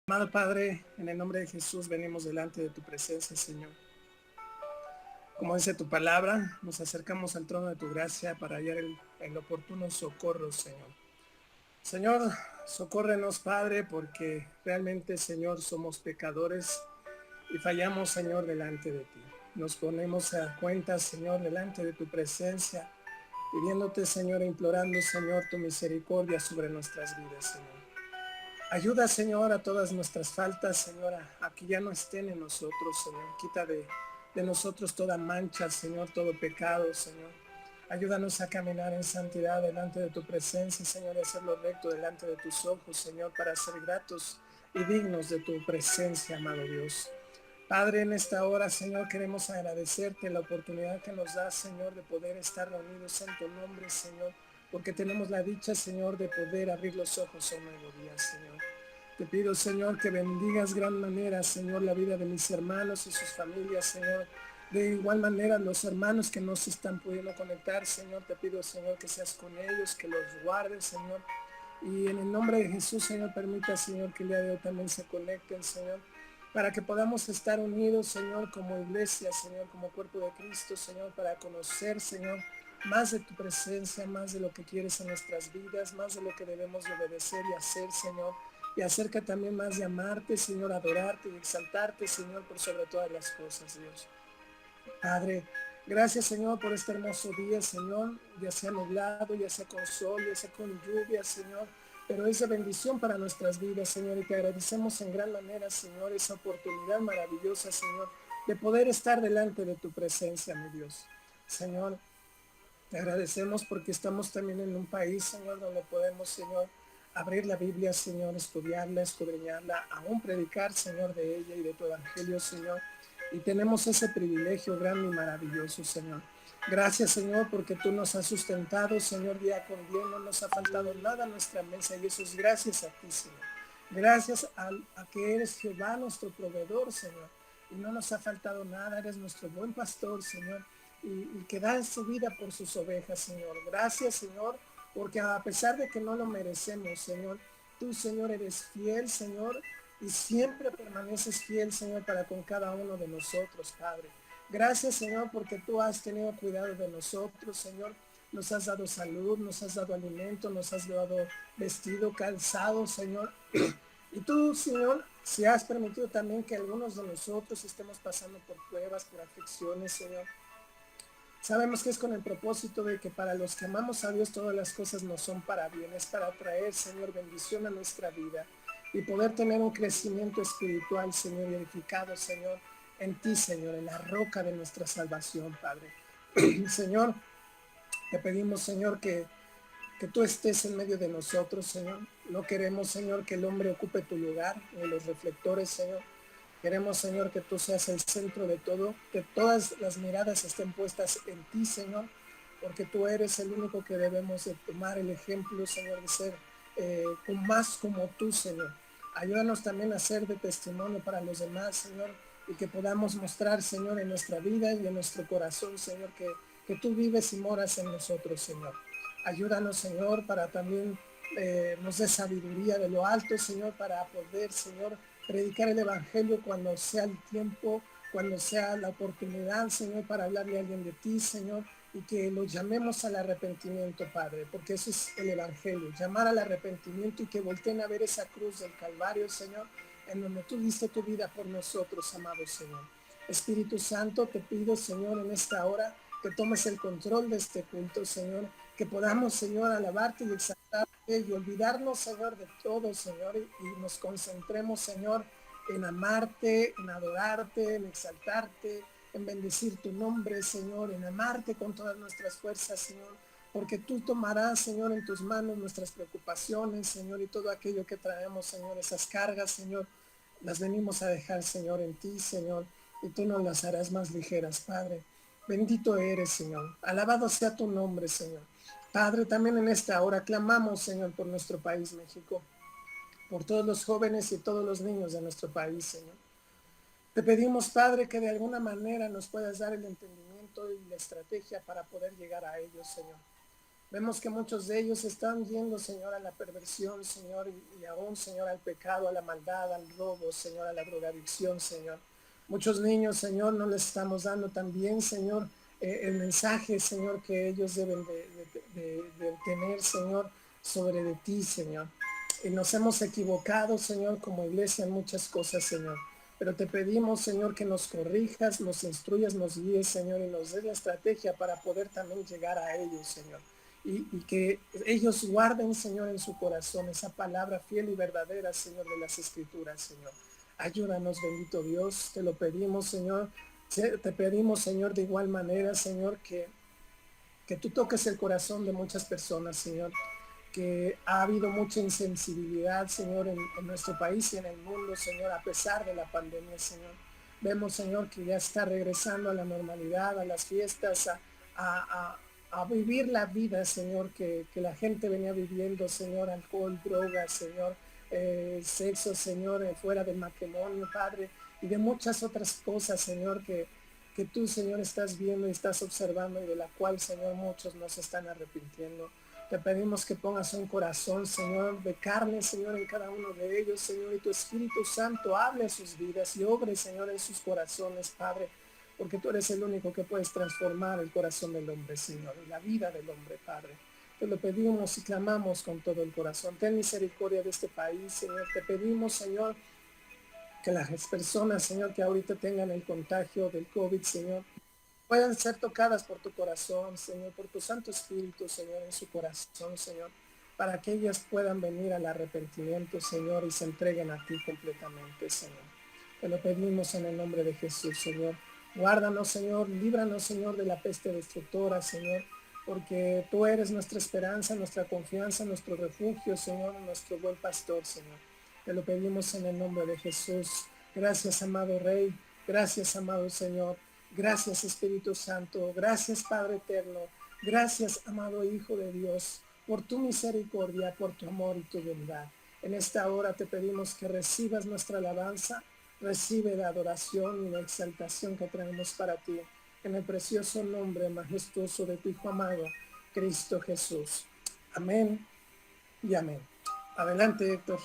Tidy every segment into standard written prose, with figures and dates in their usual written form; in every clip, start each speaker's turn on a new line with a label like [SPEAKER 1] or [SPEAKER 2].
[SPEAKER 1] Amado Padre, en el nombre de Jesús venimos delante de tu presencia, Señor. Como dice tu palabra, nos acercamos al trono de tu gracia para hallar el oportuno socorro, Señor. Señor, socórrenos, Padre, porque realmente, Señor, somos pecadores y fallamos, Señor, delante de ti. Nos ponemos a cuenta, Señor, delante de tu presencia, pidiéndote, Señor, e implorando, Señor, tu misericordia sobre nuestras vidas, Señor. Ayuda, Señor, a todas nuestras faltas, Señor, a que ya no estén en nosotros, Señor. Quita de nosotros toda mancha, Señor, todo pecado, Señor. Ayúdanos a caminar en santidad delante de tu presencia, Señor, y hacerlo recto delante de tus ojos, Señor, para ser gratos y dignos de tu presencia, amado Dios. Padre, en esta hora, Señor, queremos agradecerte la oportunidad que nos das, Señor, de poder estar reunidos en tu nombre, Señor, porque tenemos la dicha, Señor, de poder abrir los ojos a un nuevo día, Señor. Te pido, Señor, que bendigas gran manera, Señor, la vida de mis hermanos y sus familias, Señor. De igual manera, los hermanos que no se están pudiendo conectar, Señor, te pido, Señor, que seas con ellos, que los guardes, Señor. Y en el nombre de Jesús, Señor, permita, Señor, que el día de hoy también se conecten, Señor, para que podamos estar unidos, Señor, como iglesia, Señor, como cuerpo de Cristo, Señor, para conocer, Señor, más de tu presencia, más de lo que quieres en nuestras vidas, más de lo que debemos de obedecer y hacer, Señor, y acerca también más de amarte, Señor, adorarte y exaltarte, Señor, por sobre todas las cosas, Dios. Padre, gracias, Señor, por este hermoso día, Señor, ya sea nublado, ya sea con sol, ya sea con lluvia, Señor, pero es de bendición para nuestras vidas, Señor, y te agradecemos en gran manera, Señor, esa oportunidad maravillosa, Señor, de poder estar delante de tu presencia, mi Dios. Señor, te agradecemos porque estamos también en un país, Señor, donde podemos, Señor, abrir la Biblia, Señor, estudiarla, escudriñarla, aún predicar, Señor, de ella y de tu evangelio, Señor. Y tenemos ese privilegio grande y maravilloso, Señor. Gracias, Señor, porque tú nos has sustentado, Señor, día con día. No nos ha faltado nada a nuestra mesa y eso es gracias a ti, Señor. Gracias a que eres Jehová, nuestro proveedor, Señor. Y no nos ha faltado nada. Eres nuestro buen pastor, Señor, y que da su vida por sus ovejas, Señor. Gracias, Señor, porque a pesar de que no lo merecemos, Señor, tú, Señor, eres fiel, Señor, y siempre permaneces fiel, Señor, para con cada uno de nosotros, Padre. Gracias, Señor, porque tú has tenido cuidado de nosotros, Señor. Nos has dado salud, nos has dado alimento, nos has dado vestido, calzado, Señor. Y tú, Señor, si has permitido también que algunos de nosotros estemos pasando por pruebas, por aflicciones, Señor. Sabemos que es con el propósito de que para los que amamos a Dios todas las cosas no son para bien, es para traer, Señor, bendición a nuestra vida y poder tener un crecimiento espiritual, Señor, y edificado, Señor, en ti, Señor, en la roca de nuestra salvación, Padre. Señor, te pedimos, Señor, que tú estés en medio de nosotros, Señor. No queremos, Señor, que el hombre ocupe tu lugar en los reflectores, Señor. Queremos, Señor, que tú seas el centro de todo, que todas las miradas estén puestas en ti, Señor, porque tú eres el único que debemos de tomar el ejemplo, Señor, de ser más como tú, Señor. Ayúdanos también a ser de testimonio para los demás, Señor, y que podamos mostrar, Señor, en nuestra vida y en nuestro corazón, Señor, que tú vives y moras en nosotros, Señor. Ayúdanos, Señor, para también nos dé sabiduría de lo alto, Señor, para poder, Señor, predicar el Evangelio cuando sea el tiempo, cuando sea la oportunidad, Señor, para hablarle a alguien de ti, Señor, y que lo llamemos al arrepentimiento, Padre, porque eso es el Evangelio, llamar al arrepentimiento y que volteen a ver esa cruz del Calvario, Señor, en donde tú diste tu vida por nosotros, amado Señor. Espíritu Santo, te pido, Señor, en esta hora que tomes el control de este culto, Señor, que podamos, Señor, alabarte y exaltarte y olvidarnos, Señor, de todo, Señor, y nos concentremos, Señor, en amarte, en adorarte, en exaltarte, en bendecir tu nombre, Señor, en amarte con todas nuestras fuerzas, Señor, porque tú tomarás, Señor, en tus manos nuestras preocupaciones, Señor, y todo aquello que traemos, Señor, esas cargas, Señor, las venimos a dejar, Señor, en ti, Señor, y tú nos las harás más ligeras, Padre. Bendito eres, Señor. Alabado sea tu nombre, Señor. Padre, también en esta hora clamamos, Señor, por nuestro país, México, por todos los jóvenes y todos los niños de nuestro país, Señor. Te pedimos, Padre, que de alguna manera nos puedas dar el entendimiento y la estrategia para poder llegar a ellos, Señor. Vemos que muchos de ellos están yendo, Señor, a la perversión, Señor, y aún, Señor, al pecado, a la maldad, al robo, Señor, a la drogadicción, Señor. Muchos niños, Señor, no les estamos dando también, Señor, el mensaje, Señor, que ellos deben de tener, Señor, sobre de ti, Señor. Y nos hemos equivocado, Señor, como iglesia en muchas cosas, Señor. Pero te pedimos, Señor, que nos corrijas, nos instruyas, nos guíes, Señor, y nos des la estrategia para poder también llegar a ellos, Señor. Y que ellos guarden, Señor, en su corazón esa palabra fiel y verdadera, Señor, de las Escrituras, Señor. Ayúdanos, bendito Dios, te lo pedimos, Señor. Te pedimos, Señor, de igual manera, Señor, que tú toques el corazón de muchas personas, Señor, que ha habido mucha insensibilidad, Señor, en nuestro país y en el mundo, Señor, a pesar de la pandemia, Señor. Vemos, Señor, que ya está regresando a la normalidad, a las fiestas, a, a vivir la vida, Señor, que la gente venía viviendo, Señor, alcohol, drogas, Señor, sexo, Señor, fuera del matrimonio, Padre, y de muchas otras cosas, Señor, que tú, Señor, estás viendo y estás observando y de la cual, Señor, muchos no se están arrepintiendo. Te pedimos que pongas un corazón, Señor, de carne, Señor, en cada uno de ellos, Señor, y tu Espíritu Santo hable en sus vidas y obre, Señor, en sus corazones, Padre, porque tú eres el único que puedes transformar el corazón del hombre, Señor, y la vida del hombre, Padre. Te lo pedimos y clamamos con todo el corazón. Ten misericordia de este país, Señor. Te pedimos, Señor, que las personas, Señor, que ahorita tengan el contagio del COVID, Señor, puedan ser tocadas por tu corazón, Señor, por tu Santo Espíritu, Señor, en su corazón, Señor, para que ellas puedan venir al arrepentimiento, Señor, y se entreguen a ti completamente, Señor. Te lo pedimos en el nombre de Jesús, Señor. Guárdanos, Señor, líbranos, Señor, de la peste destructora, Señor, porque tú eres nuestra esperanza, nuestra confianza, nuestro refugio, Señor, nuestro buen pastor, Señor. Te lo pedimos en el nombre de Jesús. Gracias, amado Rey. Gracias, amado Señor. Gracias, Espíritu Santo. Gracias, Padre eterno. Gracias, amado Hijo de Dios, por tu misericordia, por tu amor y tu bondad. En esta hora te pedimos que recibas nuestra alabanza, recibe la adoración y la exaltación que traemos para ti, en el precioso nombre majestuoso de tu Hijo amado, Cristo Jesús. Amén y amén. Adelante, Héctor.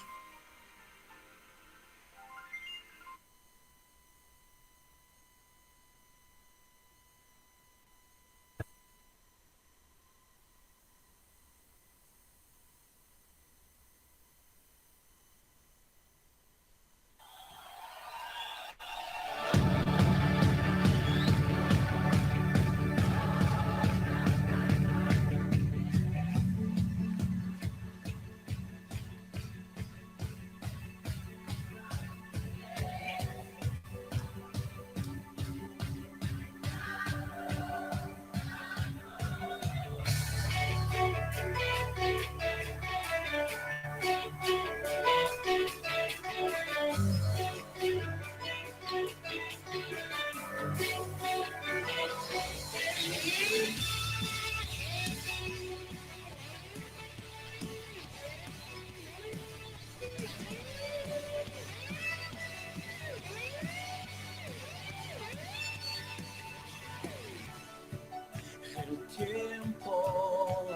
[SPEAKER 2] Tiempo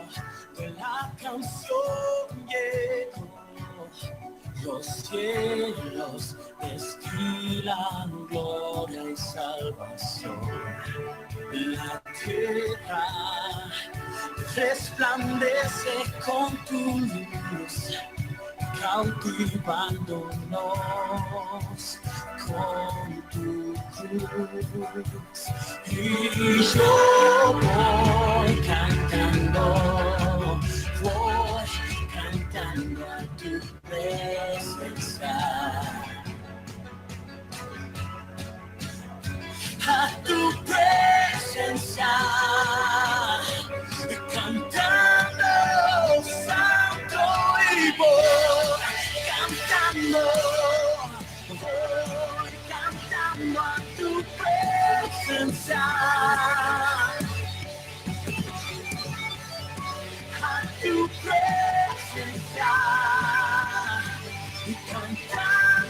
[SPEAKER 2] de la canción llegó, los cielos destilan gloria y salvación, la tierra resplandece con tu luz, cautivándonos con tu cruz. Y yo voy cantando a tu presencia, a tu presencia, cantando santo y voy cantando a tu presencia, a tu presencia, y cantando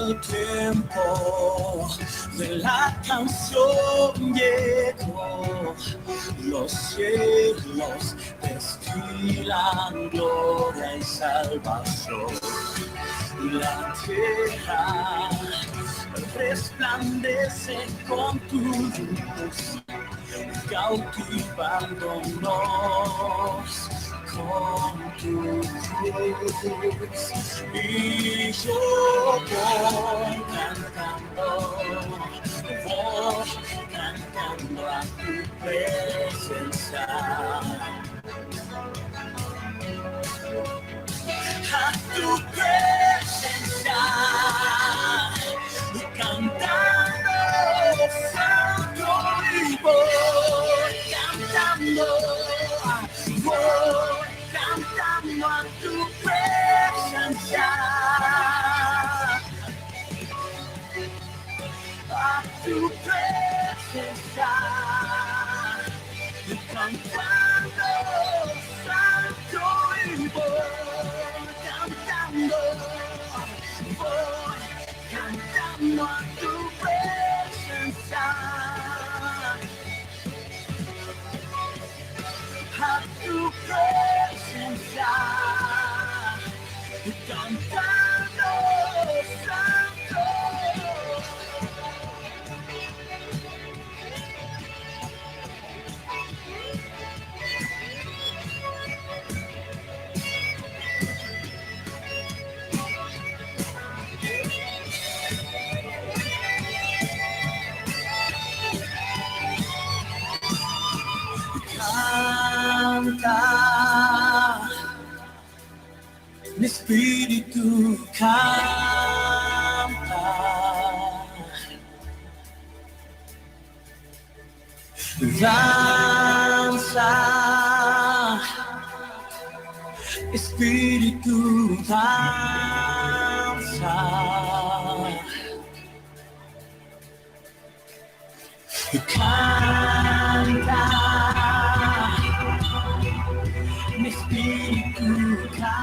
[SPEAKER 2] el tiempo de la canción llegó. Los cielos destilan gloria y salvación. La tierra resplandece con tu luz, cautivándonos con tu cruz. Y yo voy cantando a tu presencia. A tu presencia, cantando santo y voy cantando a tu presencia, a tu presencia, cantando santo y voy cantando a tu presencia, a tu presencia, cantando santo. Canta, mi espíritu canta, danza, espíritu danza, canta. Mi espíritu canta,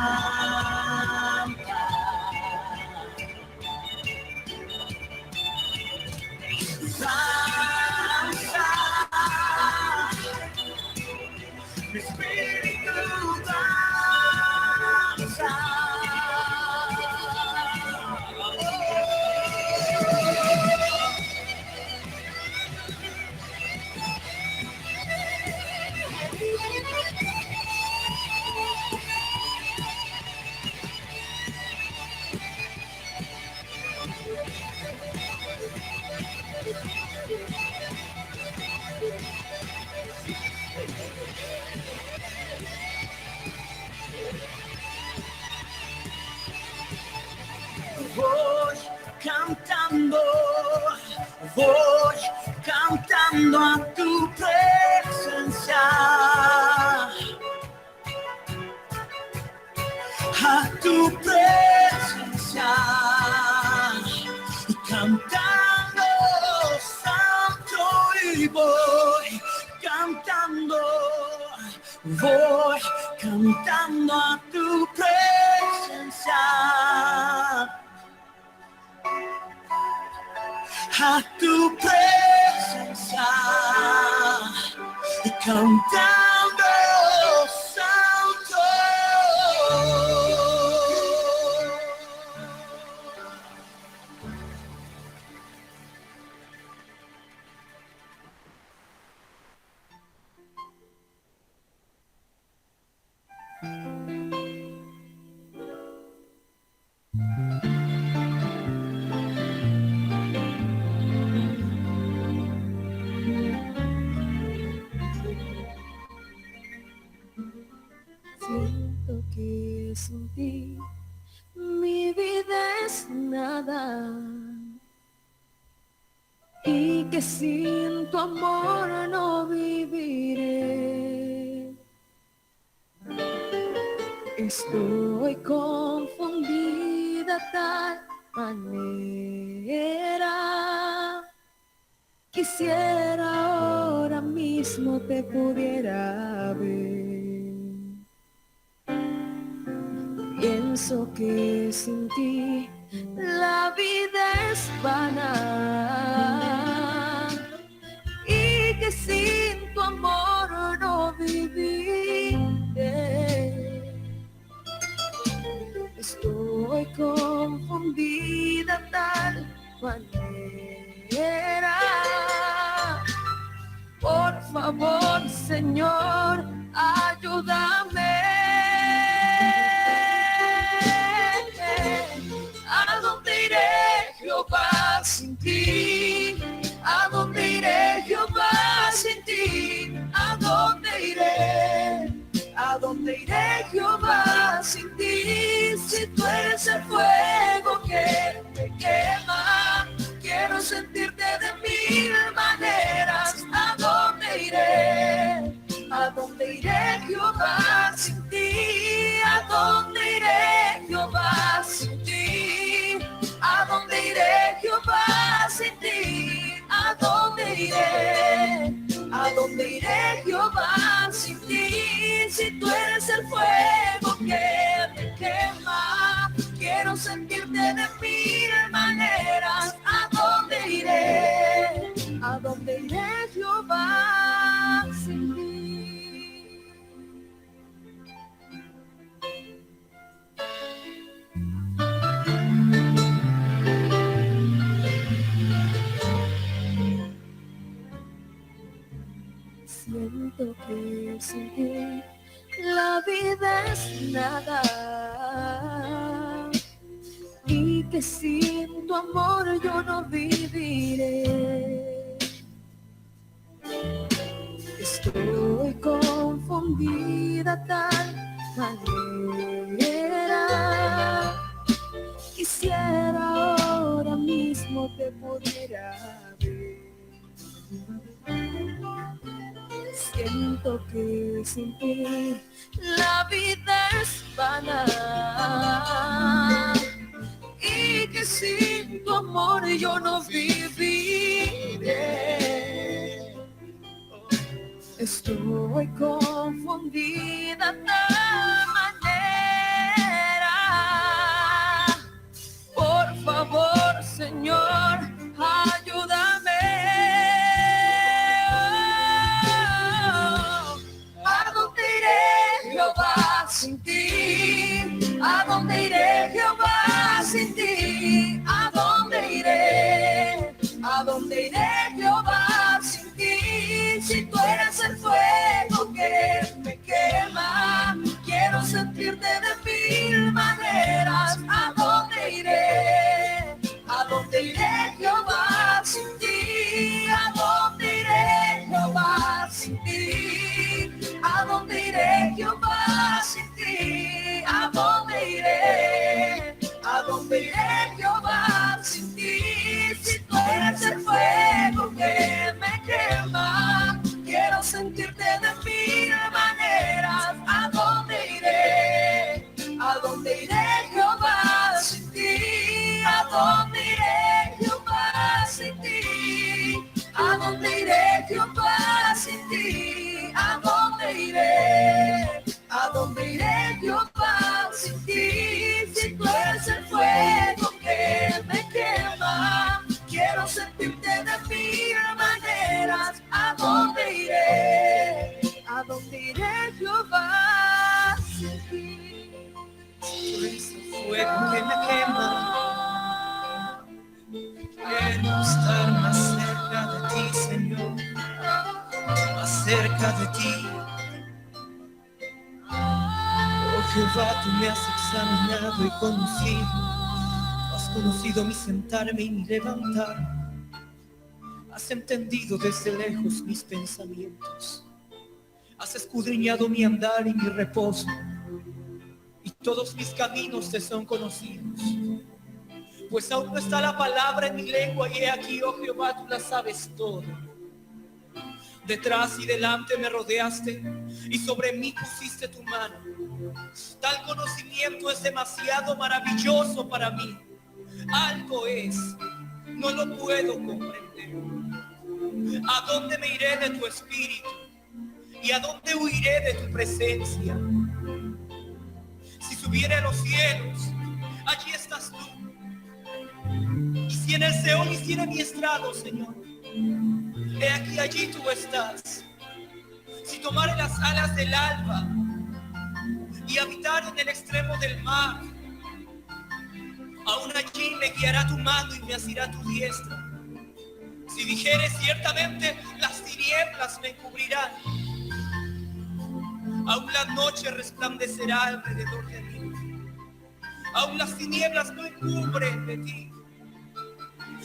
[SPEAKER 2] danza, mi espíritu danza. Voy cantando, voy cantando a tu presencia, a tu presencia, cantando santo y voy cantando a tu presencia, a tu presencia, cantando santo.
[SPEAKER 3] Siento que sin ti mi vida es nada y que sin tu amor no viviré. Estoy confundida tal manera. Quisiera ahora mismo te pudiera ver. Pienso que sin ti la vida es vana y que sin tu amor no viviré. Estoy confundida tal manera. Por favor, Señor, ayúdame. ¿A dónde iré, Jehová, sin ti? ¿A dónde iré, Jehová, sin ti? ¿A dónde iré? ¿A dónde iré, Jehová, sin ti? Si tú eres el fuego que me quema, quiero sentirte de mil maneras. ¿A dónde iré? ¿A dónde iré, Jehová, sin ti? ¿A dónde iré, Jehová, sin ti? ¿A dónde iré, Jehová, sin ti? ¿A dónde iré? ¿A dónde iré, Jehová, sin ti? Si tú eres el fuego que me quema, quiero sentirte de mil maneras. ¿A dónde iré? ¿A dónde iré, Jehová, sin ti? Siento que sin ti la vida es nada y que sin tu amor yo no viviré. Estoy confundida tal manera. Quisiera ahora mismo te pudiera ver. Siento que sin ti la vida es vana y que sin tu amor yo no viviré. Estoy confundida de tal manera. Por favor, Señor, ayúdame. ¿A dónde iré, Jehová, sin ti? ¿A dónde iré, Jehová, sin ti? ¿A dónde iré? ¿A dónde iré, Jehová, sin ti? Si tú eres el fuego que me quema, quiero sentirte de mil maneras. ¿A dónde iré? ¿A dónde iré, Jehová, sin ti? ¿A dónde iré, Jehová, sin ti? ¿A dónde iré, Jehová, sin ti? ¿A dónde iré? ¿A dónde iré, Jehová, sin ti? Si tú eres el fuego que me quema, quiero sentirte de mil maneras. ¿A dónde iré? ¿A dónde iré, Jehová, sin ti? ¿A dónde iré, Jehová, sin ti? ¿A dónde iré, Jehová, sin ti? ¿A dónde iré? ¿A dónde iré, Jehová, sin ti? Si tú eres el fuego que me quema, quiero sentirte de mil maneras. ¿A dónde iré? ¿A dónde iré, Jehová, sin ti?
[SPEAKER 2] Tú eres el fuego que me quema. Quiero estar más cerca de ti, Señor, más cerca de ti. Oh Jehová, tú me has examinado y conocido. Has conocido mi sentarme y mi levantar. Has entendido desde lejos mis pensamientos. Has escudriñado mi andar y mi reposo. Y todos mis caminos te son conocidos. Pues aún no está la palabra en mi lengua, y he aquí, oh Jehová, tú la sabes todo. Detrás y delante me rodeaste, y sobre mí pusiste tu mano. Tal conocimiento es demasiado maravilloso para mí. Algo es, no lo puedo comprender. ¿A dónde me iré de tu espíritu? ¿Y a dónde huiré de tu presencia? Si subiere a los cielos, allí estás tú. Y si Si en el Seol hiciere mi estrado, Señor, he aquí allí tú estás. Si tomare las alas del alba y habitar en el extremo del mar, aún allí me guiará tu mano y me asirá tu diestra. Si dijere ciertamente las tinieblas me encubrirán, aún la noche resplandecerá alrededor de mí. Aún las tinieblas no encubren de ti,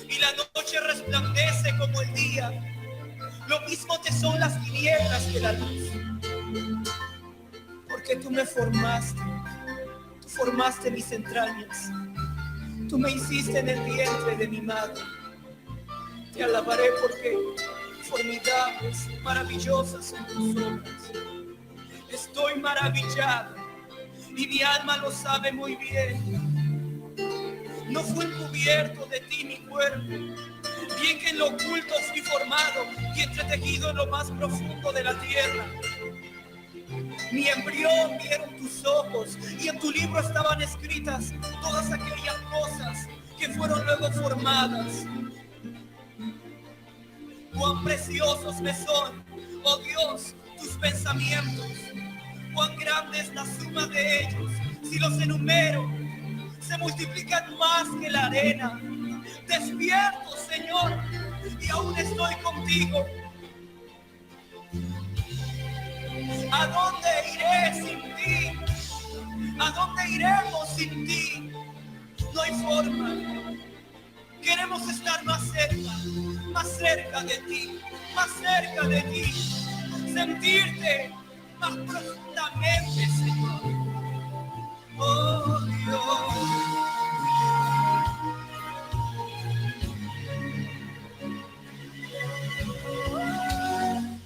[SPEAKER 2] y la noche resplandece como el día. Lo mismo te son las tinieblas que la luz, porque tú me formaste, tú formaste mis entrañas, tú me hiciste en el vientre de mi madre. Te alabaré porque formidables, maravillosas son tus obras. Estoy maravillado y mi alma lo sabe muy bien. No fue encubierto de ti mi cuerpo, bien que en lo oculto fui formado y entretejido en lo más profundo de la tierra. Mi embrión vieron tus ojos y en tu libro estaban escritas todas aquellas cosas que fueron luego formadas. Cuán preciosos me son, oh Dios, tus pensamientos. Cuán grande es la suma de ellos. Si los enumero, se multiplican más que la arena. Despierto, Señor, y aún estoy contigo. ¿A dónde iré sin ti? ¿A dónde iremos sin ti? No hay forma. Queremos estar más cerca de ti, más cerca de ti. Sentirte más profundamente, Señor. Oh Dios.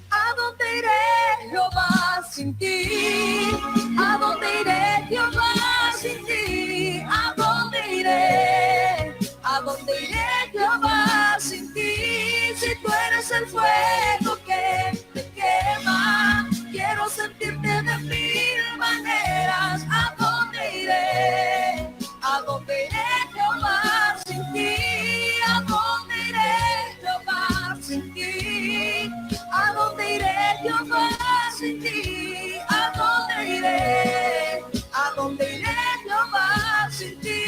[SPEAKER 3] ¿A dónde iré, Jehová, sin ti? ¿A dónde iré, Jehová, sin ti? ¿A dónde iré? ¿A dónde iré, Jehová, sin ti? Si tú eres el fuego que me quema, quiero sentirte de mil maneras. ¿A dónde iré? ¿A dónde iré, Jehová, sin ti? ¿A dónde iré, Jehová, sin ti? ¿A dónde iré, Jehová, sin ti? ¿A dónde iré? ¿A dónde iré, Jehová, sin ti?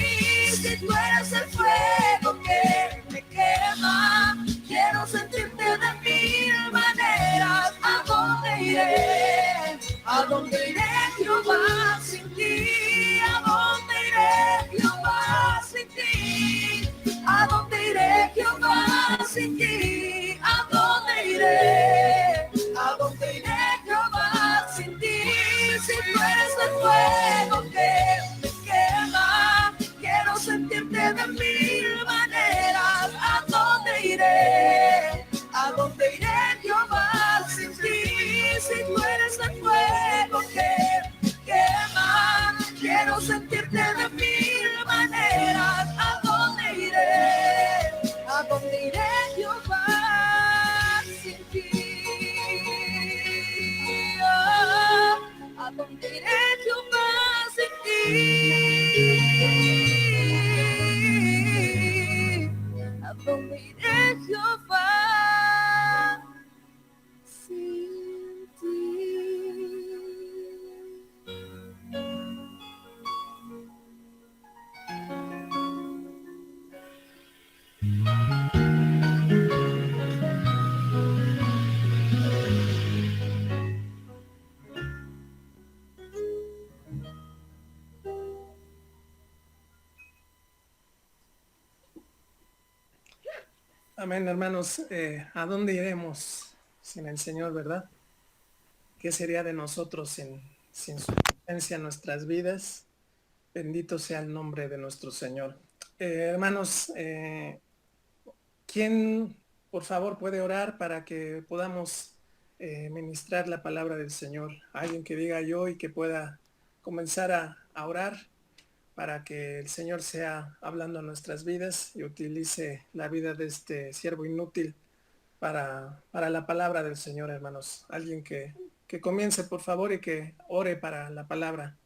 [SPEAKER 3] Si tú eres el fuego que me quema, quiero sentirte de mil maneras. ¿A dónde iré? ¿A dónde iré, Jehová, sin ti? ¿A dónde iré, Jehová, sin ti? ¿A dónde iré, Jehová, sin ti? ¿A dónde iré? ¿A dónde iré, Jehová, sin ti? Si tú eres el fuego que me quema, quiero sentirte de mil maneras. ¿A dónde iré? ¿A dónde iré, Jehová, sin ti? Si tú eres el fuego que me quema, quiero sentirte de mil maneras. ¿A dónde iré? ¿A dónde iré, Jehová, sin ti? ¿A dónde iré, Jehová, sin ti? ¿A dónde iré, Jehová, sin ti?
[SPEAKER 1] Amén, hermanos. ¿A dónde iremos sin el Señor, verdad? ¿Qué sería de nosotros sin su presencia en nuestras vidas? Bendito sea el nombre de nuestro Señor. Hermanos, ¿quién por favor puede orar para que podamos ministrar la palabra del Señor? Alguien que diga yo y que pueda comenzar a orar para que el Señor sea hablando en nuestras vidas y utilice la vida de este siervo inútil para la palabra del Señor, hermanos. Alguien que comience, por favor, y que ore para la palabra.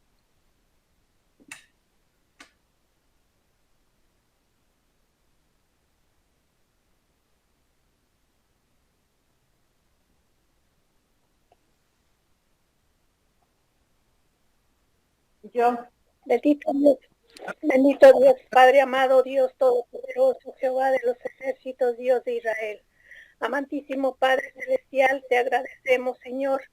[SPEAKER 4] Yo, bendito Dios, Padre amado, Dios todopoderoso, Jehová de los ejércitos, Dios de Israel. Amantísimo Padre celestial, te agradecemos, Señor,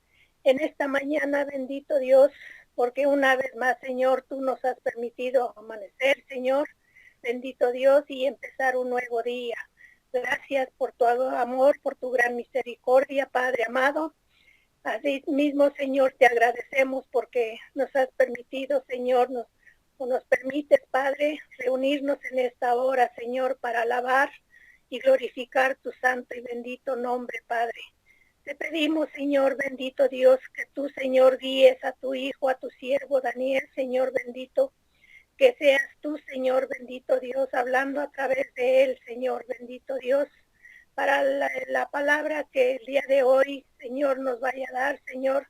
[SPEAKER 4] en esta mañana, bendito Dios, porque una vez más, Señor, tú nos has permitido amanecer, Señor, bendito Dios, y empezar un nuevo día. Gracias por tu amor, por tu gran misericordia, Padre amado. Así mismo, Señor, te agradecemos porque nos has permitido, Señor, nos permites, Padre, reunirnos en esta hora, Señor, para alabar y glorificar tu santo y bendito nombre, Padre. Te pedimos, Señor, bendito Dios, que tú, Señor, guíes a tu hijo, a tu siervo Daniel, Señor bendito, que seas tú, Señor bendito Dios, hablando a través de él, Señor bendito Dios, para la palabra que el día de hoy, Señor, nos vaya a dar, Señor,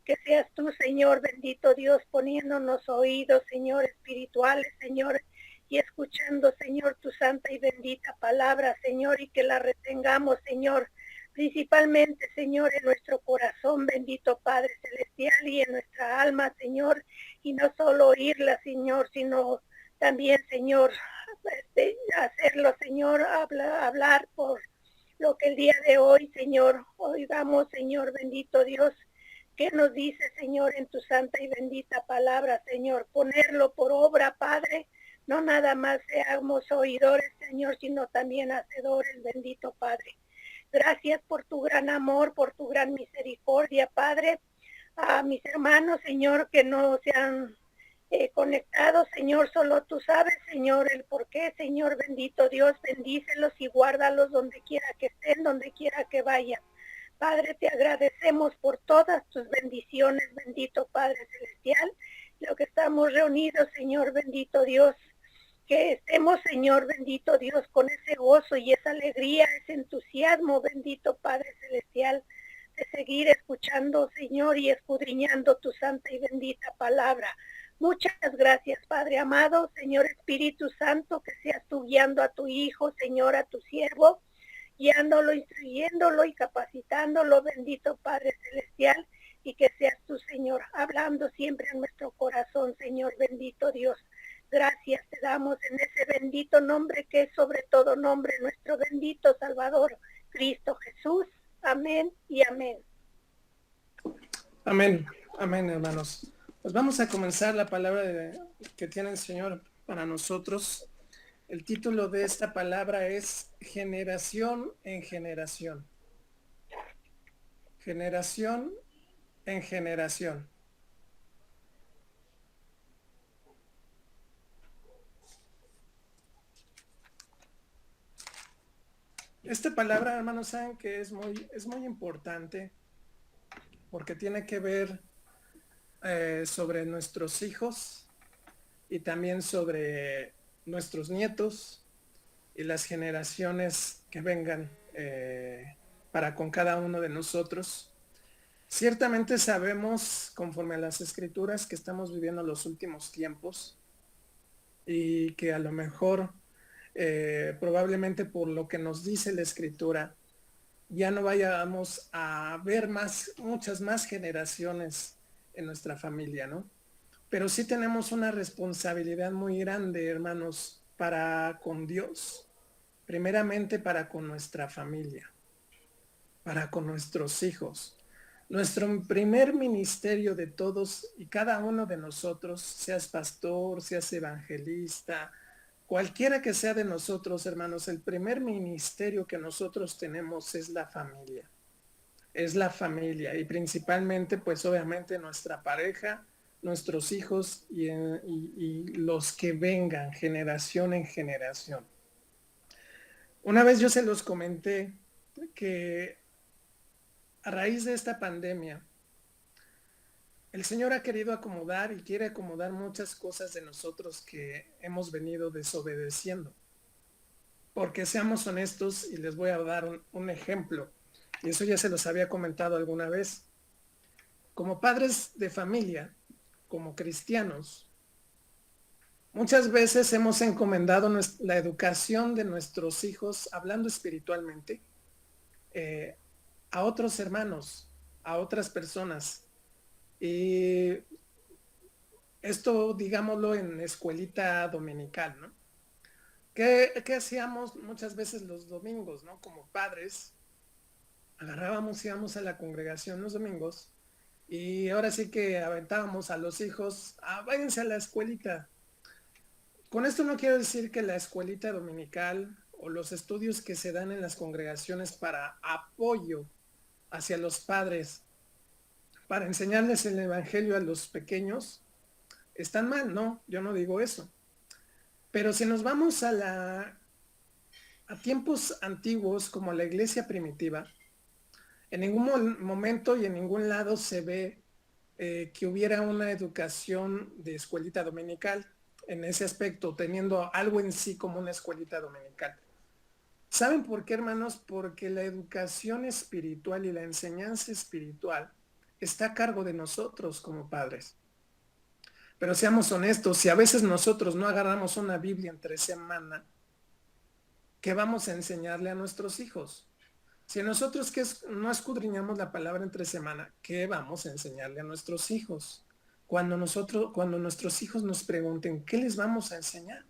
[SPEAKER 4] que seas tú, Señor bendito Dios, poniéndonos oídos, Señor, espirituales, Señor, y escuchando, Señor, tu santa y bendita palabra, Señor, y que la retengamos, Señor, principalmente, Señor, en nuestro corazón, bendito Padre Celestial, y en nuestra alma, Señor, y no solo oírla, Señor, sino también, Señor, hacerlo, Señor, hablar por lo que el día de hoy, Señor, oigamos, Señor, bendito Dios, ¿qué nos dice, Señor, en tu santa y bendita palabra, Señor? Ponerlo por obra, Padre, no nada más seamos oidores, Señor, sino también hacedores, bendito Padre. Gracias por tu gran amor, por tu gran misericordia, Padre. A mis hermanos, Señor, que no se han conectados, Señor, solo tú sabes, Señor, el por qué, Señor, bendito Dios, bendícelos y guárdalos donde quiera que estén, donde quiera que vayan. Padre, te agradecemos por todas tus bendiciones, bendito Padre Celestial, lo que estamos reunidos, Señor, bendito Dios, que estemos, Señor, bendito Dios, con ese gozo y esa alegría, ese entusiasmo, bendito Padre Celestial, de seguir escuchando, Señor, y escudriñando tu santa y bendita palabra. Muchas gracias, Padre amado, Señor Espíritu Santo, que seas tú guiando a tu Hijo, Señor, a tu siervo, guiándolo, instruyéndolo y capacitándolo, bendito Padre Celestial, y que seas tú, Señor, hablando siempre en nuestro corazón, Señor, bendito Dios. Gracias te damos en ese bendito nombre que es sobre todo nombre, nuestro bendito Salvador, Cristo Jesús. Amén y amén.
[SPEAKER 1] Amén, amén, hermanos. Pues vamos a comenzar la palabra que tiene el Señor para nosotros. El título de esta palabra es Generación en Generación. Generación en generación. Esta palabra, hermanos, saben que es muy importante porque tiene que ver sobre nuestros hijos y también sobre nuestros nietos y las generaciones que vengan para con cada uno de nosotros. Ciertamente sabemos, conforme a las escrituras, que estamos viviendo los últimos tiempos y que a lo mejor probablemente por lo que nos dice la escritura, ya no vayamos a ver muchas más generaciones en nuestra familia, ¿no? Pero sí tenemos una responsabilidad muy grande, hermanos, para con Dios, primeramente para con nuestra familia, para con nuestros hijos. Nuestro primer ministerio de todos y cada uno de nosotros, seas pastor, seas evangelista, cualquiera que sea de nosotros, hermanos, el primer ministerio que nosotros tenemos es la familia. Es la familia y principalmente, pues obviamente nuestra pareja, nuestros hijos y los que vengan, generación en generación. Una vez yo se los comenté que a raíz de esta pandemia, el Señor ha querido acomodar y quiere acomodar muchas cosas de nosotros que hemos venido desobedeciendo. Porque seamos honestos, y les voy a dar un ejemplo, y eso ya se los había comentado alguna vez. Como padres de familia, como cristianos, muchas veces hemos encomendado la educación de nuestros hijos, hablando espiritualmente, a otros hermanos, a otras personas. Y Esto, digámoslo, en escuelita dominical, ¿no? ¿Qué hacíamos muchas veces los domingos, ¿no? Como padres, agarrábamos, íbamos a la congregación los domingos y ahora sí que aventábamos a los hijos, váyanse a la escuelita. Con esto no quiero decir que la escuelita dominical o los estudios que se dan en las congregaciones para apoyo hacia los padres, para enseñarles el evangelio a los pequeños, están mal, no, yo no digo eso. Pero si nos vamos a tiempos antiguos como la iglesia primitiva, en ningún momento y en ningún lado se ve que hubiera una educación de escuelita dominical en ese aspecto, teniendo algo en sí como una escuelita dominical. ¿Saben por qué, hermanos? Porque la educación espiritual y la enseñanza espiritual está a cargo de nosotros como padres. Pero seamos honestos, si a veces nosotros no agarramos una Biblia entre semana, ¿qué vamos a enseñarle a nuestros hijos? Si nosotros no escudriñamos la palabra entre semana, ¿qué vamos a enseñarle a nuestros hijos? Cuando nuestros hijos nos pregunten, ¿qué les vamos a enseñar?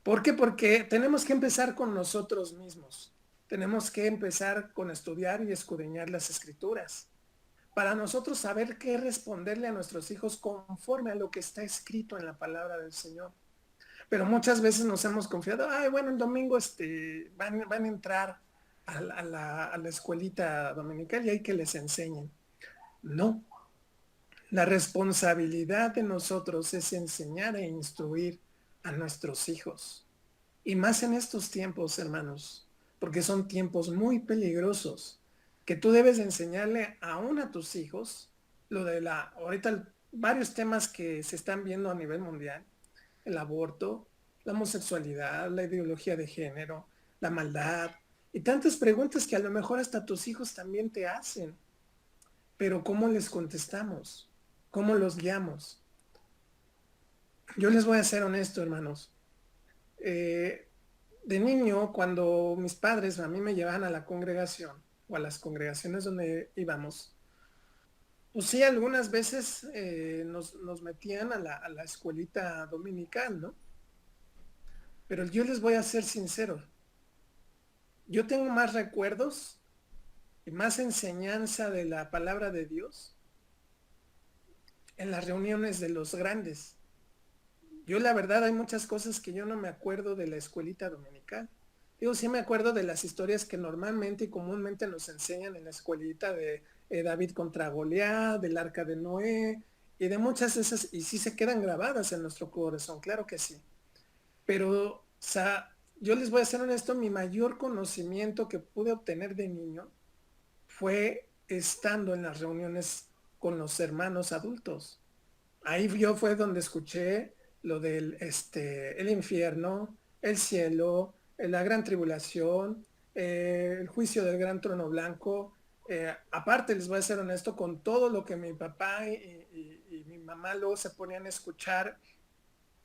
[SPEAKER 1] ¿Por qué? Porque tenemos que empezar con nosotros mismos. Tenemos que empezar con estudiar y escudriñar las escrituras. Para nosotros saber qué responderle a nuestros hijos conforme a lo que está escrito en la palabra del Señor. Pero muchas veces nos hemos confiado, bueno, el domingo van a entrar a la escuelita dominical y hay que les enseñen. No, la responsabilidad de nosotros es enseñar e instruir a nuestros hijos. Y más en estos tiempos, hermanos, porque son tiempos muy peligrosos, que tú debes enseñarle aún a tus hijos lo de ahorita varios temas que se están viendo a nivel mundial, el aborto, la homosexualidad, la ideología de género, la maldad, y tantas preguntas que a lo mejor hasta tus hijos también te hacen. Pero ¿cómo les contestamos? ¿Cómo los guiamos? Yo les voy a ser honesto, hermanos. De niño, cuando mis padres a mí me llevaban a la congregación o a las congregaciones donde íbamos, pues sí, algunas veces nos metían a la escuelita dominical, ¿no? Pero yo les voy a ser sincero. Yo tengo más recuerdos y más enseñanza de la palabra de Dios en las reuniones de los grandes. Yo la verdad hay muchas cosas que yo no me acuerdo de la escuelita dominical. Digo, sí me acuerdo de las historias que normalmente y comúnmente nos enseñan en la escuelita de David contra Goliat, del Arca de Noé y de muchas de esas, y sí se quedan grabadas en nuestro corazón, claro que sí. Pero, o sea, yo les voy a ser honesto, mi mayor conocimiento que pude obtener de niño fue estando en las reuniones con los hermanos adultos. Ahí yo fue donde escuché lo del el infierno, el cielo, la gran tribulación, el juicio del gran trono blanco. Aparte, les voy a ser honesto, con todo lo que mi papá y mi mamá luego se ponían a escuchar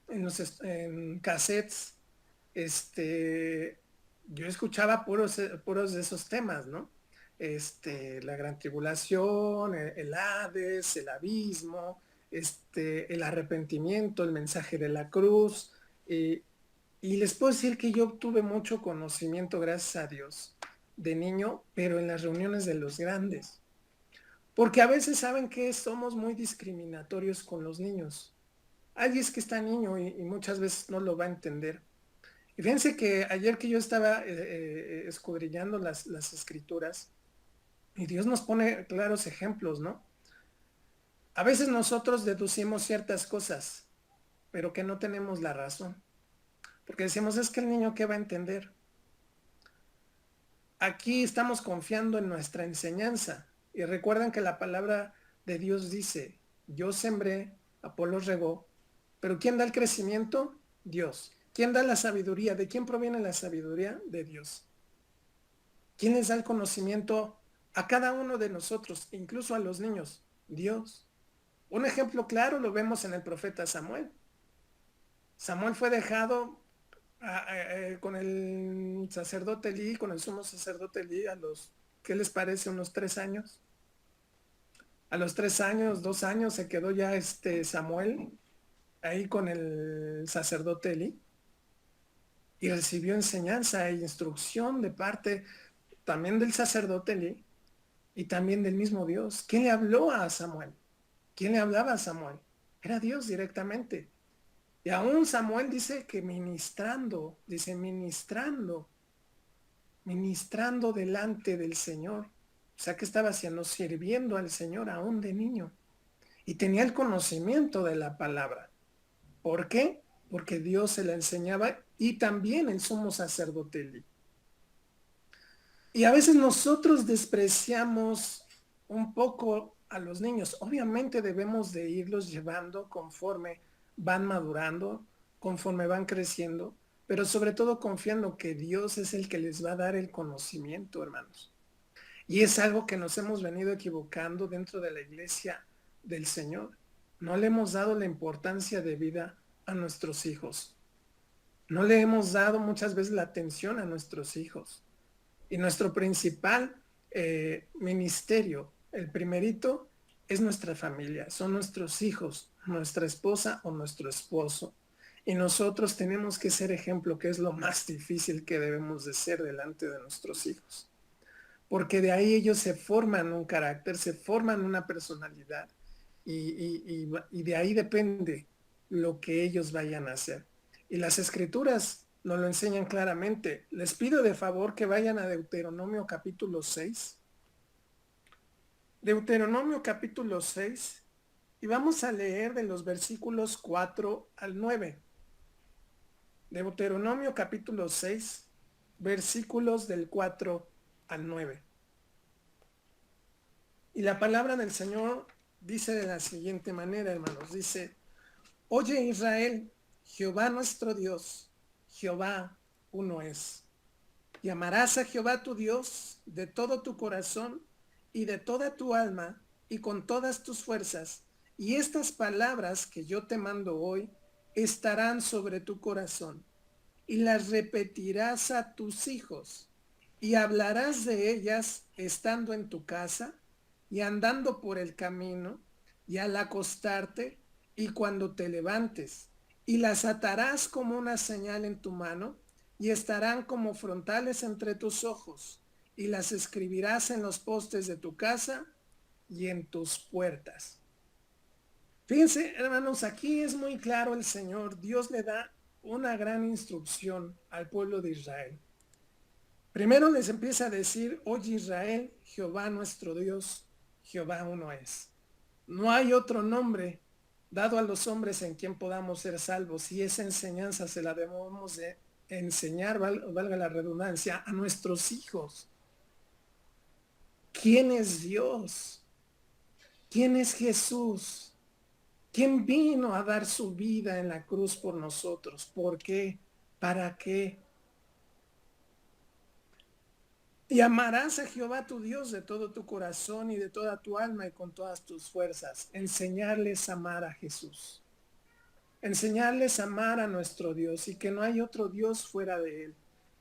[SPEAKER 1] en cassettes, yo escuchaba puros de esos temas, ¿no? La gran tribulación, el Hades, el abismo, el arrepentimiento, el mensaje de la cruz. Y les puedo decir que yo obtuve mucho conocimiento, gracias a Dios, de niño, pero en las reuniones de los grandes. Porque a veces saben que somos muy discriminatorios con los niños. Ay, es que está niño y muchas veces no lo va a entender. Y fíjense que ayer que yo estaba escudriñando las escrituras, y Dios nos pone claros ejemplos, ¿no? A veces nosotros deducimos ciertas cosas, pero que no tenemos la razón. Porque decimos, es que el niño, ¿qué va a entender? Aquí estamos confiando en nuestra enseñanza. Y recuerden que la palabra de Dios dice, yo sembré, Apolo regó, pero ¿quién da el crecimiento? Dios. ¿Quién da la sabiduría? ¿De quién proviene la sabiduría? De Dios. ¿Quién les da el conocimiento a cada uno de nosotros, incluso a los niños? Dios. Un ejemplo claro lo vemos en el profeta Samuel. Samuel fue dejado con el sacerdote Elí, con el sumo sacerdote Elí, a los, ¿qué les parece? Unos 3 años. A los 3 años, 2 años, se quedó ya Samuel ahí con el sacerdote Elí y recibió enseñanza e instrucción de parte también del sacerdote Elí y también del mismo Dios. ¿Quién le habló a Samuel? ¿Quién le hablaba a Samuel? Era Dios directamente. Y aún Samuel dice que ministrando, dice ministrando delante del Señor. O sea, que estaba haciendo, sirviendo al Señor aún de niño. Y tenía el conocimiento de la palabra. ¿Por qué? Porque Dios se la enseñaba y también el sumo sacerdote Elí. Y a veces nosotros despreciamos un poco a los niños. Obviamente debemos de irlos llevando conforme van madurando, conforme van creciendo, pero sobre todo confiando que Dios es el que les va a dar el conocimiento, hermanos. Y es algo que nos hemos venido equivocando dentro de la iglesia del Señor. No le hemos dado la importancia de vida a nuestros hijos. No le hemos dado muchas veces la atención a nuestros hijos. Y nuestro principal ministerio, el primerito, es nuestra familia, son nuestros hijos, nuestra esposa o nuestro esposo. Y nosotros tenemos que ser ejemplo, que es lo más difícil que debemos de ser delante de nuestros hijos. Porque de ahí ellos se forman un carácter, se forman una personalidad y de ahí depende lo que ellos vayan a hacer. Y las escrituras nos lo enseñan claramente. Les pido de favor que vayan a Deuteronomio capítulo 6. Deuteronomio capítulo 6 y vamos a leer de los versículos 4 al 9. Deuteronomio capítulo 6, versículos del 4 al 9. Y la palabra del Señor dice de la siguiente manera, hermanos. Dice, oye Israel, Jehová nuestro Dios, Jehová uno es. Y amarás a Jehová tu Dios de todo tu corazón y de toda tu alma y con todas tus fuerzas. Y estas palabras que yo te mando hoy estarán sobre tu corazón y las repetirás a tus hijos y hablarás de ellas estando en tu casa y andando por el camino y al acostarte y cuando te levantes, y las atarás como una señal en tu mano y estarán como frontales entre tus ojos y las escribirás en los postes de tu casa y en tus puertas. Fíjense, hermanos, aquí es muy claro el Señor. Dios le da una gran instrucción al pueblo de Israel. Primero les empieza a decir, oye Israel, Jehová nuestro Dios, Jehová uno es. No hay otro nombre dado a los hombres en quien podamos ser salvos, y esa enseñanza se la debemos de enseñar, valga la redundancia, a nuestros hijos. ¿Quién es Dios? ¿Quién es Jesús? ¿Quién vino a dar su vida en la cruz por nosotros? ¿Por qué? ¿Para qué? Y amarás a Jehová tu Dios de todo tu corazón y de toda tu alma y con todas tus fuerzas. Enseñarles a amar a Jesús. Enseñarles a amar a nuestro Dios y que no hay otro Dios fuera de él.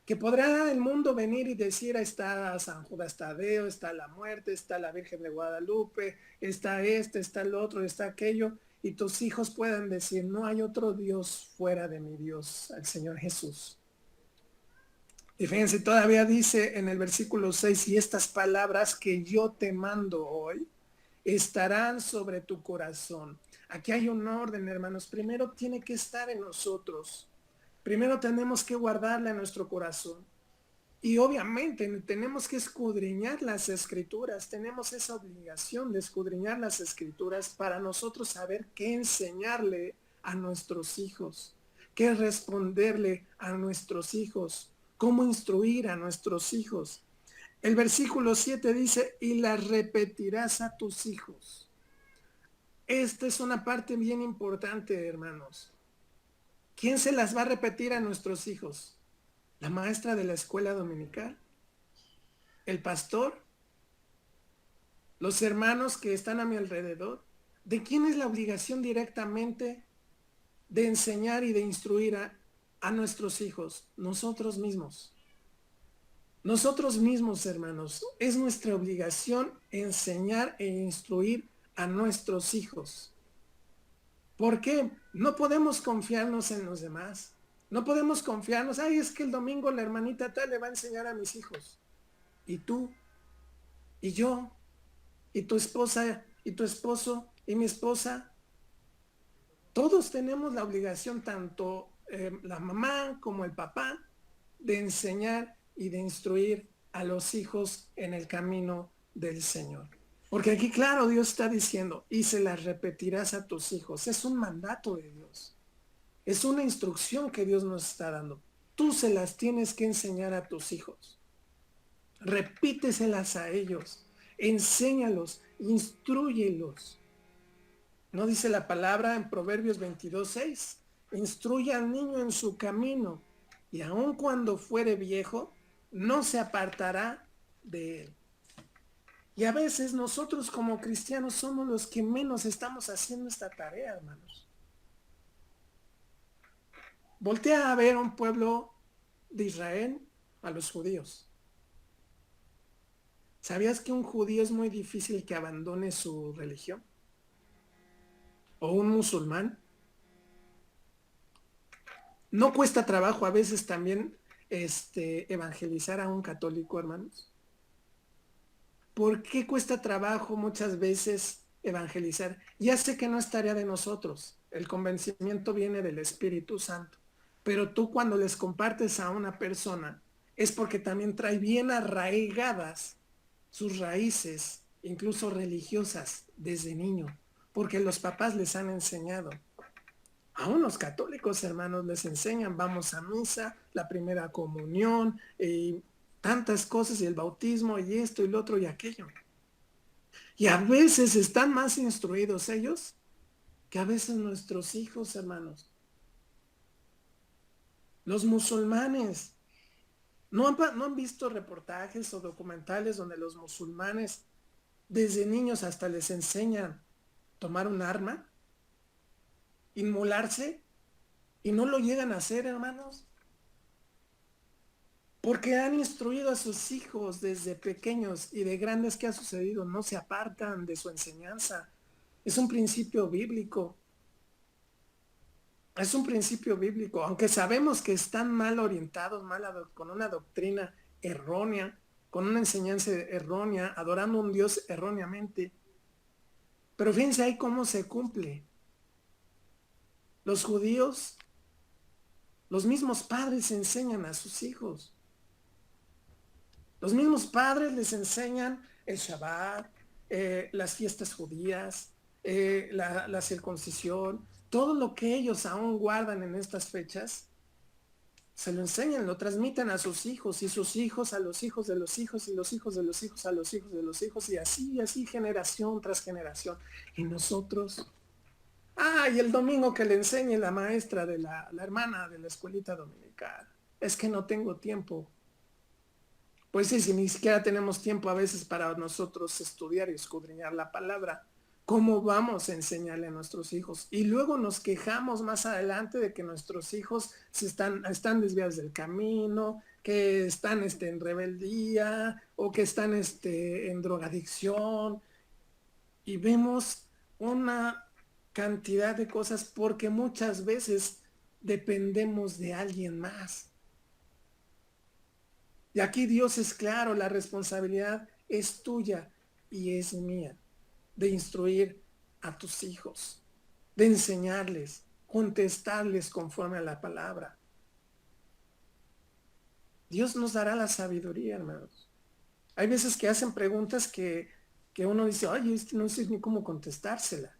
[SPEAKER 1] Que podrá el mundo venir y decir, está San Judas Tadeo, está la muerte, está la Virgen de Guadalupe, está está el otro, está aquello. Y tus hijos puedan decir, no hay otro Dios fuera de mi Dios, el Señor Jesús. Y fíjense, todavía dice en el versículo 6, y estas palabras que yo te mando hoy estarán sobre tu corazón. Aquí hay un orden, hermanos. Primero tiene que estar en nosotros. Primero tenemos que guardarla en nuestro corazón. Y obviamente tenemos que escudriñar las escrituras. Tenemos esa obligación de escudriñar las escrituras para nosotros saber qué enseñarle a nuestros hijos, qué responderle a nuestros hijos, cómo instruir a nuestros hijos. El versículo 7 dice, y las repetirás a tus hijos. Esta es una parte bien importante, hermanos. ¿Quién se las va a repetir a nuestros hijos? ¿La maestra de la escuela dominical? ¿El pastor? ¿Los hermanos que están a mi alrededor? ¿De quién es la obligación directamente de enseñar y de instruir a nuestros hijos? Nosotros mismos. Nosotros mismos, hermanos. Es nuestra obligación enseñar e instruir a nuestros hijos. ¿Por qué? No podemos confiarnos en los demás. No podemos confiarnos, ay, es que el domingo la hermanita tal le va a enseñar a mis hijos. Y tú, y yo, y tu esposa, y tu esposo, y mi esposa. Todos tenemos la obligación, tanto la mamá como el papá, de enseñar y de instruir a los hijos en el camino del Señor. Porque aquí, claro, Dios está diciendo, y se las repetirás a tus hijos. Es un mandato de Dios. Es una instrucción que Dios nos está dando. Tú se las tienes que enseñar a tus hijos. Repíteselas a ellos. Enséñalos, instrúyelos. ¿No dice la palabra en Proverbios 22:6? Instruye al niño en su camino, y aun cuando fuere viejo, no se apartará de él. Y a veces nosotros como cristianos somos los que menos estamos haciendo esta tarea, hermanos. Voltea a ver a un pueblo de Israel, a los judíos. ¿Sabías que un judío es muy difícil que abandone su religión? ¿O un musulmán? ¿No cuesta trabajo a veces también evangelizar a un católico, hermanos? ¿Por qué cuesta trabajo muchas veces evangelizar? Ya sé que no es tarea de nosotros, el convencimiento viene del Espíritu Santo, pero tú cuando les compartes a una persona es porque también trae bien arraigadas sus raíces, incluso religiosas, desde niño, porque los papás les han enseñado. Aún los católicos, hermanos, les enseñan, vamos a misa, la primera comunión, y tantas cosas, y el bautismo, y esto, y lo otro, y aquello. Y a veces están más instruidos ellos que a veces nuestros hijos, hermanos. Los musulmanes, ¿no han visto reportajes o documentales donde los musulmanes desde niños hasta les enseñan tomar un arma, inmolarse, y no lo llegan a hacer, hermanos? Porque han instruido a sus hijos desde pequeños, y de grandes, ¿qué ha sucedido? No se apartan de su enseñanza. Es un principio bíblico. Es un principio bíblico, aunque sabemos que están mal orientados, con una doctrina errónea, con una enseñanza errónea, adorando a un Dios erróneamente. Pero fíjense ahí cómo se cumple. Los judíos, los mismos padres enseñan a sus hijos. Los mismos padres les enseñan el Shabbat, las fiestas judías, la circuncisión, todo lo que ellos aún guardan en estas fechas, se lo enseñan, lo transmiten a sus hijos, y sus hijos a los hijos de los hijos, y los hijos de los hijos a los hijos de los hijos, y así generación tras generación. Y nosotros, y el domingo que le enseñe la maestra de la hermana de la escuelita dominical, es que no tengo tiempo. Pues sí, si ni siquiera tenemos tiempo a veces para nosotros estudiar y escudriñar la palabra, ¿cómo vamos a enseñarle a nuestros hijos? Y luego nos quejamos más adelante de que nuestros hijos están desviados del camino, que están en rebeldía, o que están en drogadicción. Y vemos una cantidad de cosas porque muchas veces dependemos de alguien más. Y aquí Dios es claro, la responsabilidad es tuya y es mía, de instruir a tus hijos, de enseñarles, contestarles conforme a la palabra. Dios nos dará la sabiduría, hermanos. Hay veces que hacen preguntas que uno dice, oye, no sé ni cómo contestársela.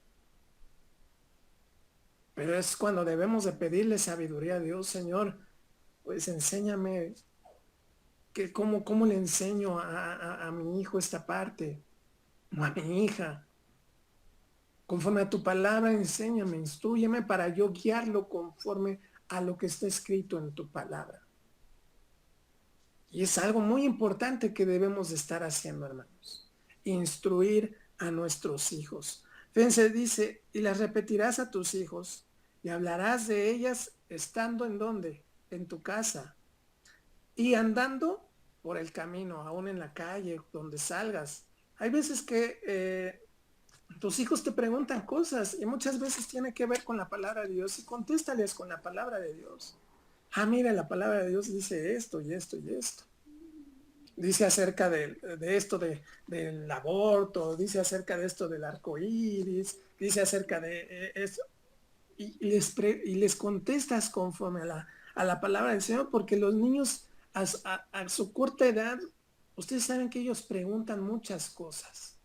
[SPEAKER 1] Pero es cuando debemos de pedirle sabiduría a Dios. Señor, pues enséñame cómo le enseño a mi hijo esta parte, o a mi hija. Conforme a tu palabra, enséñame, instrúyeme para yo guiarlo conforme a lo que está escrito en tu palabra. Y es algo muy importante que debemos de estar haciendo, hermanos. Instruir a nuestros hijos. Fíjense, dice, y las repetirás a tus hijos, y hablarás de ellas estando ¿en dónde? En tu casa. Y andando por el camino, aún en la calle, donde salgas. Hay veces que Tus hijos te preguntan cosas y muchas veces tiene que ver con la palabra de Dios y contéstales con la palabra de Dios. Ah, mira, la palabra de Dios dice esto y esto y esto. Dice acerca de esto del aborto, dice acerca de esto del arco iris, dice acerca de esto. Y les contestas conforme a la palabra del Señor, porque los niños a su corta edad, ustedes saben que ellos preguntan muchas cosas.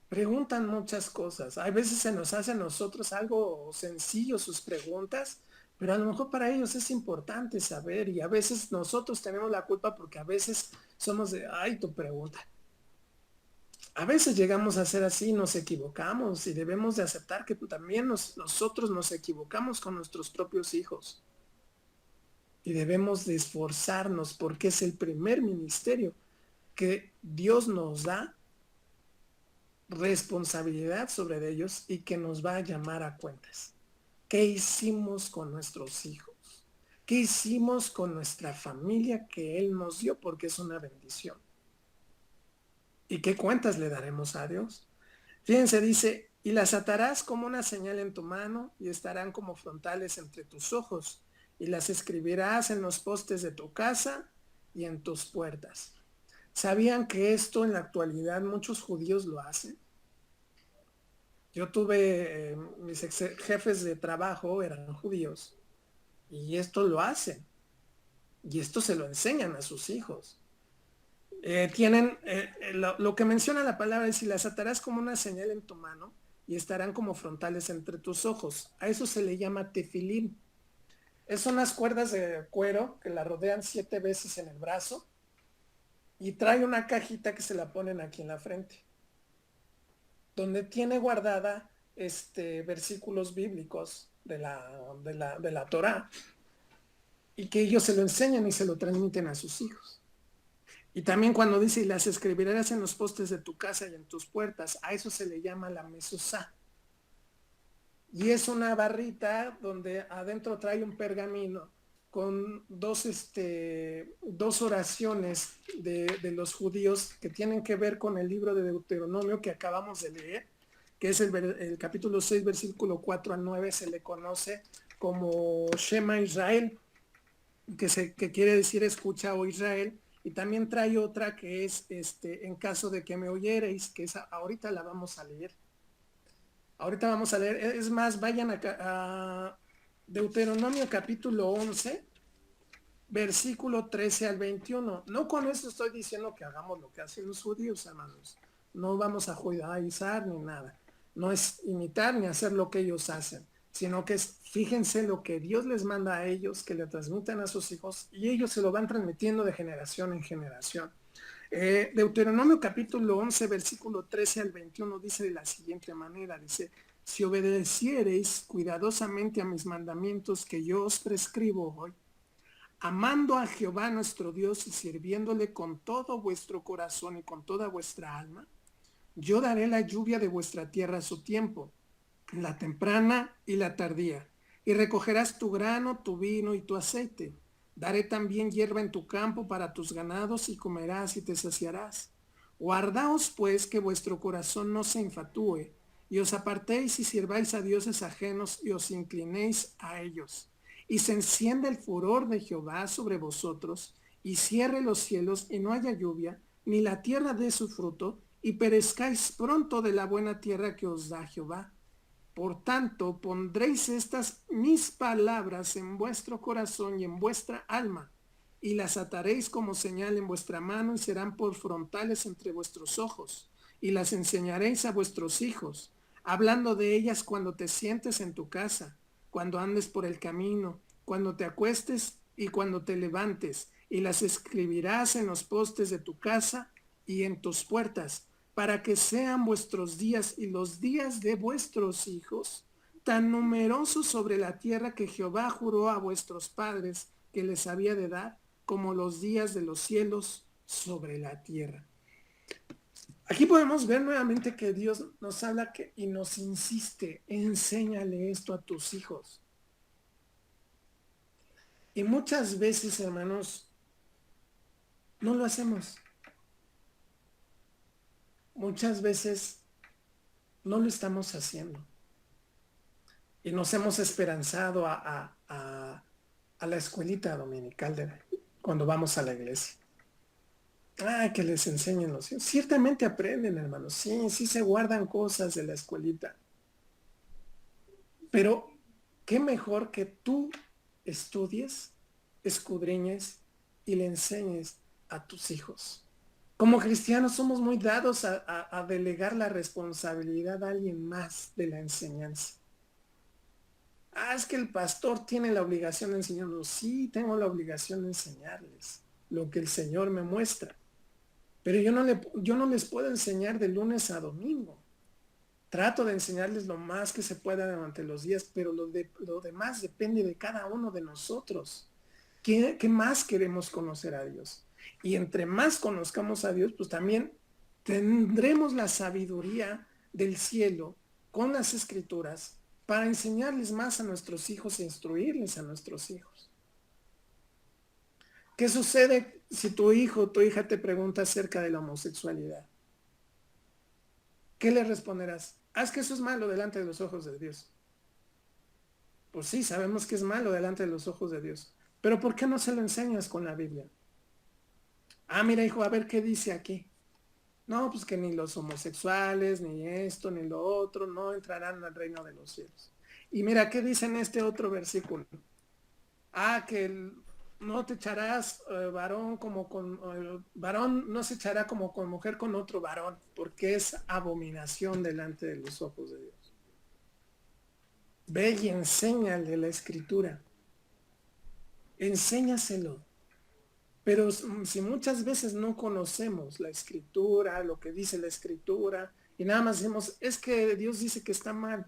[SPEAKER 1] Preguntan muchas cosas. A veces se nos hace a nosotros algo sencillo sus preguntas, pero a lo mejor para ellos es importante saber y a veces nosotros tenemos la culpa porque a veces somos de, ay, tu pregunta. A veces llegamos a ser así, nos equivocamos y debemos de aceptar que también nosotros nos equivocamos con nuestros propios hijos. Y debemos de esforzarnos porque es el primer ministerio que Dios nos da responsabilidad sobre ellos y que nos va a llamar a cuentas. ¿Qué hicimos con nuestros hijos? ¿Qué hicimos con nuestra familia que Él nos dio? Porque es una bendición. ¿Y qué cuentas le daremos a Dios? Fíjense, dice, y las atarás como una señal en tu mano y estarán como frontales entre tus ojos y las escribirás en los postes de tu casa y en tus puertas. ¿Sabían que esto en la actualidad muchos judíos lo hacen? Yo tuve, mis jefes de trabajo eran judíos y esto lo hacen y esto se lo enseñan a sus hijos. Tienen, lo que menciona la palabra es, y las atarás como una señal en tu mano y estarán como frontales entre tus ojos. A eso se le llama tefilín. Son unas cuerdas de cuero que la rodean 7 veces en el brazo y trae una cajita que se la ponen aquí en la frente, donde tiene guardada versículos bíblicos de la Torá y que ellos se lo enseñan y se lo transmiten a sus hijos. Y también cuando dice, y las escribirás en los postes de tu casa y en tus puertas, a eso se le llama la mesuzá. Y es una barrita donde adentro trae un pergamino con dos oraciones de los judíos que tienen que ver con el libro de Deuteronomio que acabamos de leer, que es el capítulo 6, versículo 4 al 9, se le conoce como Shema Israel, que quiere decir escucha, oh Israel. Y también trae otra que es en caso de que me oyereis, que esa ahorita la vamos a leer. Ahorita vamos a leer, es más, vayan a Deuteronomio capítulo 11, versículo 13 al 21. No con esto estoy diciendo que hagamos lo que hacen los judíos, hermanos. No vamos a judaizar ni nada. No es imitar ni hacer lo que ellos hacen, sino que es, fíjense lo que Dios les manda a ellos, que le transmiten a sus hijos, y ellos se lo van transmitiendo de generación en generación. Deuteronomio capítulo 11, versículo 13 al 21 dice de la siguiente manera, dice, si obedeciereis cuidadosamente a mis mandamientos que yo os prescribo hoy, amando a Jehová nuestro Dios y sirviéndole con todo vuestro corazón y con toda vuestra alma, yo daré la lluvia de vuestra tierra a su tiempo, la temprana y la tardía, y recogerás tu grano, tu vino y tu aceite. Daré también hierba en tu campo para tus ganados y comerás y te saciarás. Guardaos pues que vuestro corazón no se infatúe y os apartéis y sirváis a dioses ajenos y os inclinéis a ellos. Y se encienda el furor de Jehová sobre vosotros y cierre los cielos y no haya lluvia, ni la tierra dé su fruto y perezcáis pronto de la buena tierra que os da Jehová. Por tanto, pondréis estas mis palabras en vuestro corazón y en vuestra alma, y las ataréis como señal en vuestra mano y serán por frontales entre vuestros ojos, y las enseñaréis a vuestros hijos, hablando de ellas cuando te sientes en tu casa, cuando andes por el camino, cuando te acuestes y cuando te levantes, y las escribirás en los postes de tu casa y en tus puertas, para que sean vuestros días y los días de vuestros hijos tan numerosos sobre la tierra que Jehová juró a vuestros padres que les había de dar, como los días de los cielos sobre la tierra. Aquí podemos ver nuevamente que Dios nos habla y nos insiste, enséñale esto a tus hijos. Y muchas veces, hermanos, no lo hacemos. Muchas veces no lo estamos haciendo. Y nos hemos esperanzado a la escuelita dominical cuando vamos a la iglesia. Que les enseñen los hijos. Ciertamente aprenden, hermanos. Sí, sí se guardan cosas de la escuelita. Pero qué mejor que tú estudies, escudriñes y le enseñes a tus hijos. Como cristianos somos muy dados a delegar la responsabilidad a alguien más de la enseñanza. Es que el pastor tiene la obligación de enseñarnos. Sí, tengo la obligación de enseñarles lo que el Señor me muestra. Pero yo no les puedo enseñar de lunes a domingo. Trato de enseñarles lo más que se pueda durante los días, pero lo demás depende de cada uno de nosotros. ¿Qué más queremos conocer a Dios? Y entre más conozcamos a Dios, pues también tendremos la sabiduría del cielo con las escrituras para enseñarles más a nuestros hijos e instruirles a nuestros hijos. ¿Qué sucede si tu hijo o tu hija te pregunta acerca de la homosexualidad? ¿Qué le responderás? Es que eso es malo delante de los ojos de Dios. Pues sí, sabemos que es malo delante de los ojos de Dios. Pero ¿por qué no se lo enseñas con la Biblia? Mira, hijo, a ver qué dice aquí. No, pues que ni los homosexuales, ni esto, ni lo otro, no entrarán al reino de los cielos. Y mira, ¿qué dice en este otro versículo? Que no te echarás varón como con varón, no se echará como con mujer con otro varón, porque es abominación delante de los ojos de Dios. Ve y enséñale la escritura. Enséñaselo. Pero si muchas veces no conocemos la escritura, lo que dice la escritura, y nada más decimos, es que Dios dice que está mal.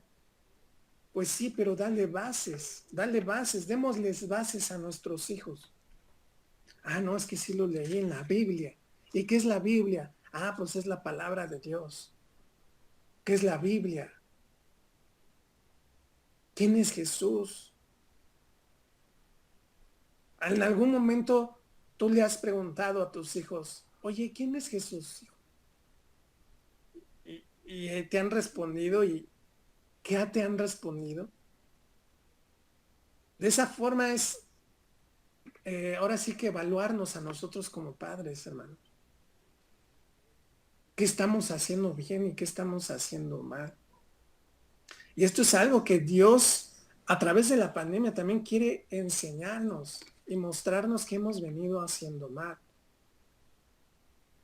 [SPEAKER 1] Pues sí, pero dale bases, démosles bases a nuestros hijos. No, es que sí lo leí en la Biblia. ¿Y qué es la Biblia? Pues es la palabra de Dios. ¿Qué es la Biblia? ¿Quién es Jesús? En algún momento tú le has preguntado a tus hijos, oye, ¿quién es Jesús, hijo? Y te han respondido, ¿y qué te han respondido? De esa forma es, ahora sí que evaluarnos a nosotros como padres, hermanos. ¿Qué estamos haciendo bien y qué estamos haciendo mal? Y esto es algo que Dios, a través de la pandemia, también quiere enseñarnos y mostrarnos que hemos venido haciendo mal.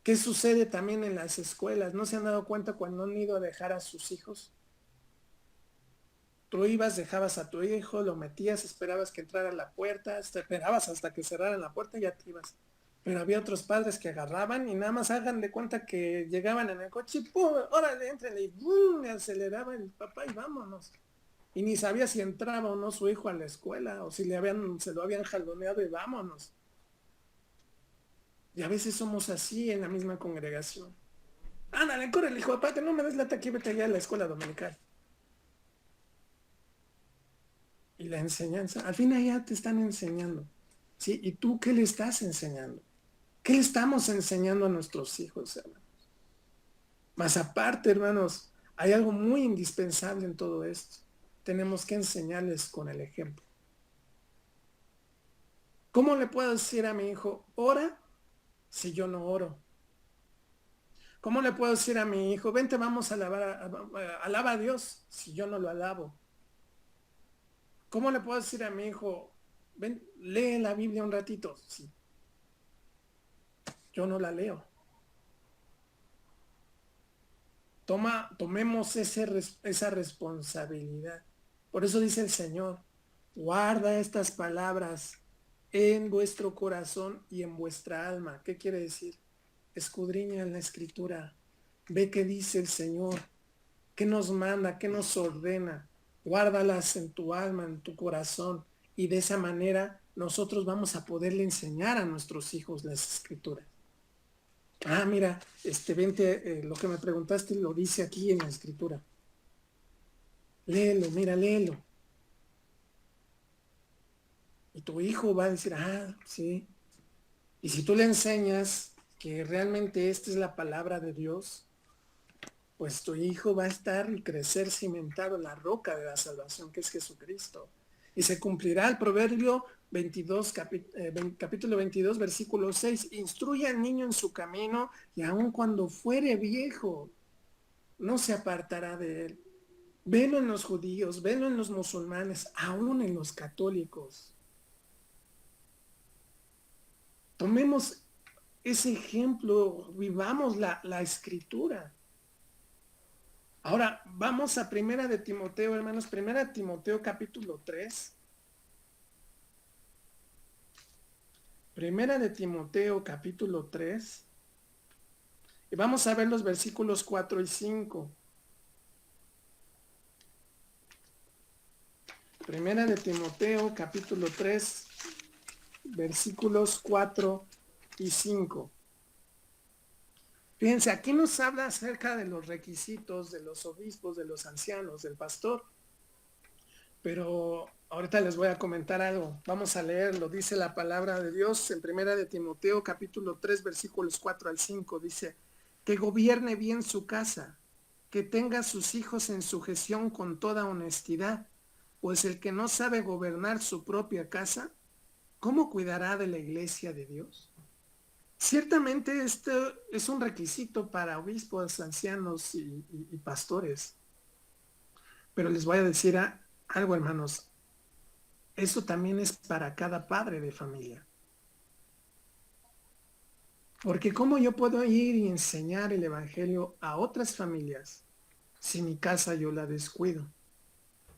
[SPEAKER 1] ¿Qué sucede también en las escuelas? ¿No se han dado cuenta cuando han ido a dejar a sus hijos? Tú ibas, dejabas a tu hijo, lo metías, esperabas que entrara a la puerta, esperabas hasta que cerraran la puerta y ya te ibas. Pero había otros padres que agarraban y nada más hagan de cuenta que llegaban en el coche, ¡pum! ¡Órale, entrenle! Y ¡bum! Le aceleraba el papá y vámonos. Y ni sabía si entraba o no su hijo a la escuela o si se lo habían jaloneado y vámonos. Y a veces somos así en la misma congregación. Ándale, corre el hijo, papá, que no me des lata aquí, vete allá a la escuela dominical. Y la enseñanza, al fin allá te están enseñando. ¿Sí? ¿Y tú qué le estás enseñando? ¿Qué le estamos enseñando a nuestros hijos, hermanos? Más aparte, hermanos, hay algo muy indispensable en todo esto. Tenemos que enseñarles con el ejemplo. ¿Cómo le puedo decir a mi hijo, ora si yo no oro? ¿Cómo le puedo decir a mi hijo, vente, vamos a alaba a Dios si yo no lo alabo? ¿Cómo le puedo decir a mi hijo, ven, lee la Biblia un ratito? Sí. Yo no la leo. Tomemos esa responsabilidad. Por eso dice el Señor, guarda estas palabras en vuestro corazón y en vuestra alma. ¿Qué quiere decir? Escudriña en la escritura. Ve qué dice el Señor, qué nos manda, qué nos ordena. Guárdalas en tu alma, en tu corazón, y de esa manera nosotros vamos a poderle enseñar a nuestros hijos las escrituras. Mira, vente, lo que me preguntaste lo dice aquí en la escritura. Léelo, mira, léelo. Y tu hijo va a decir, sí. Y si tú le enseñas que realmente esta es la palabra de Dios, pues tu hijo va a estar y crecer cimentado en la roca de la salvación, que es Jesucristo. Y se cumplirá el proverbio 22, capítulo 22, versículo 6. Instruye al niño en su camino y aun cuando fuere viejo, no se apartará de él. Velo en los judíos, velo en los musulmanes, aún en los católicos. Tomemos ese ejemplo, vivamos la escritura. Ahora, vamos a Primera de Timoteo, hermanos, Primera de Timoteo capítulo 3. Primera de Timoteo capítulo 3. Y vamos a ver los versículos 4 y 5. Primera de Timoteo capítulo 3, versículos 4 y 5. Fíjense, aquí nos habla acerca de los requisitos de los obispos, de los ancianos, del pastor. Pero ahorita les voy a comentar algo. Vamos a leerlo. Dice la palabra de Dios en Primera de Timoteo, capítulo 3, versículos 4 al 5. Dice, que gobierne bien su casa, que tenga a sus hijos en sujeción con toda honestidad, pues el que no sabe gobernar su propia casa, ¿cómo cuidará de la iglesia de Dios? Ciertamente este es un requisito para obispos, ancianos y pastores. Pero les voy a decir algo, hermanos. Eso también es para cada padre de familia. Porque ¿cómo yo puedo ir y enseñar el evangelio a otras familias si mi casa yo la descuido?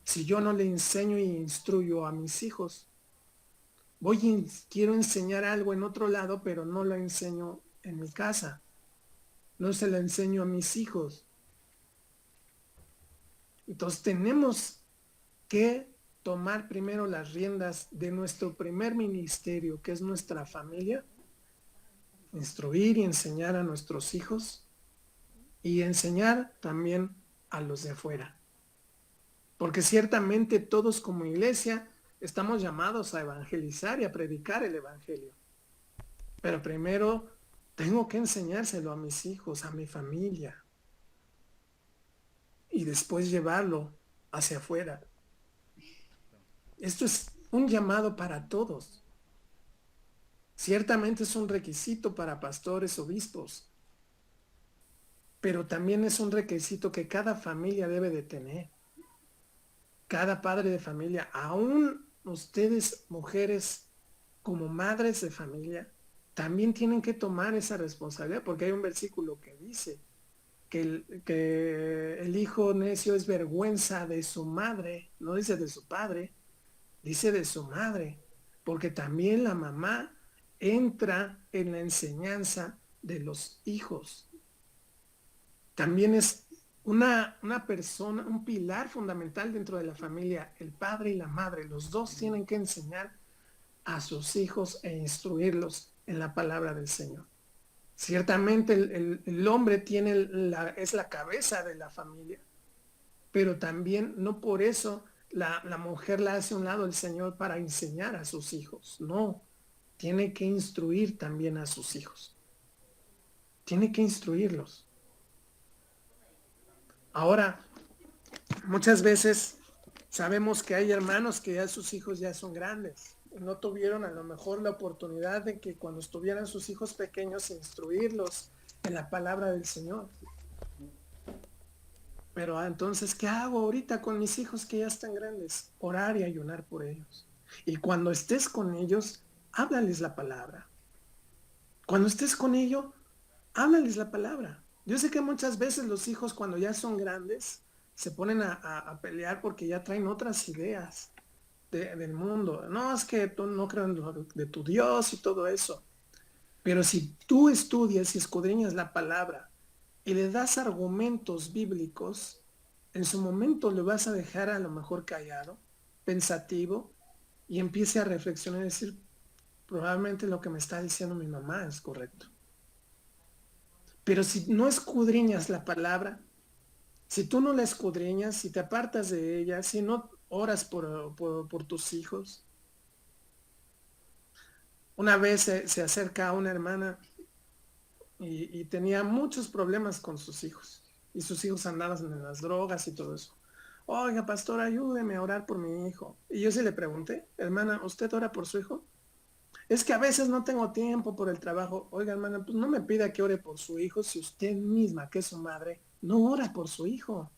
[SPEAKER 1] Si yo no le enseño y instruyo a mis hijos, quiero enseñar algo en otro lado, pero no lo enseño en mi casa. No se lo enseño a mis hijos. Entonces tenemos que tomar primero las riendas de nuestro primer ministerio, que es nuestra familia, instruir y enseñar a nuestros hijos y enseñar también a los de afuera. Porque ciertamente todos como iglesia estamos llamados a evangelizar y a predicar el evangelio. Pero primero tengo que enseñárselo a mis hijos, a mi familia. Y después llevarlo hacia afuera. Esto es un llamado para todos. Ciertamente es un requisito para pastores, obispos. Pero también es un requisito que cada familia debe de tener. Cada padre de familia, aún ustedes, mujeres, como madres de familia, también tienen que tomar esa responsabilidad, porque hay un versículo que dice que el hijo necio es vergüenza de su madre, no dice de su padre, dice de su madre, porque también la mamá entra en la enseñanza de los hijos. También es una persona, un pilar fundamental dentro de la familia, el padre y la madre, los dos tienen que enseñar a sus hijos e instruirlos en la palabra del Señor. Ciertamente el hombre es la cabeza de la familia, pero también no por eso la mujer la hace a un lado el Señor para enseñar a sus hijos. No, tiene que instruir también a sus hijos. Tiene que instruirlos. Ahora, muchas veces sabemos que hay hermanos que ya sus hijos ya son grandes. No tuvieron a lo mejor la oportunidad de que cuando estuvieran sus hijos pequeños instruirlos en la palabra del Señor. Pero entonces, ¿qué hago ahorita con mis hijos que ya están grandes? Orar y ayunar por ellos. Y cuando estés con ellos, háblales la palabra. Cuando estés con ellos, háblales la palabra. Yo sé que muchas veces los hijos cuando ya son grandes se ponen a pelear porque ya traen otras ideas del mundo. No, es que tú no crees de tu Dios y todo eso. Pero si tú estudias y escudriñas la palabra y le das argumentos bíblicos, en su momento le vas a dejar a lo mejor callado, pensativo, y empiece a reflexionar y decir, probablemente lo que me está diciendo mi mamá es correcto. Pero si no escudriñas la palabra, si tú no la escudriñas, si te apartas de ella, si no oras por tus hijos. Una vez se acerca a una hermana y tenía muchos problemas con sus hijos. y sus hijos andaban en las drogas y todo eso. Oiga, pastor, ayúdeme a orar por mi hijo. Y yo sí le pregunté, hermana, ¿usted ora por su hijo? Es que a veces no tengo tiempo por el trabajo. Oiga, hermana, pues no me pida que ore por su hijo si usted misma, que es su madre, no ora por su hijo.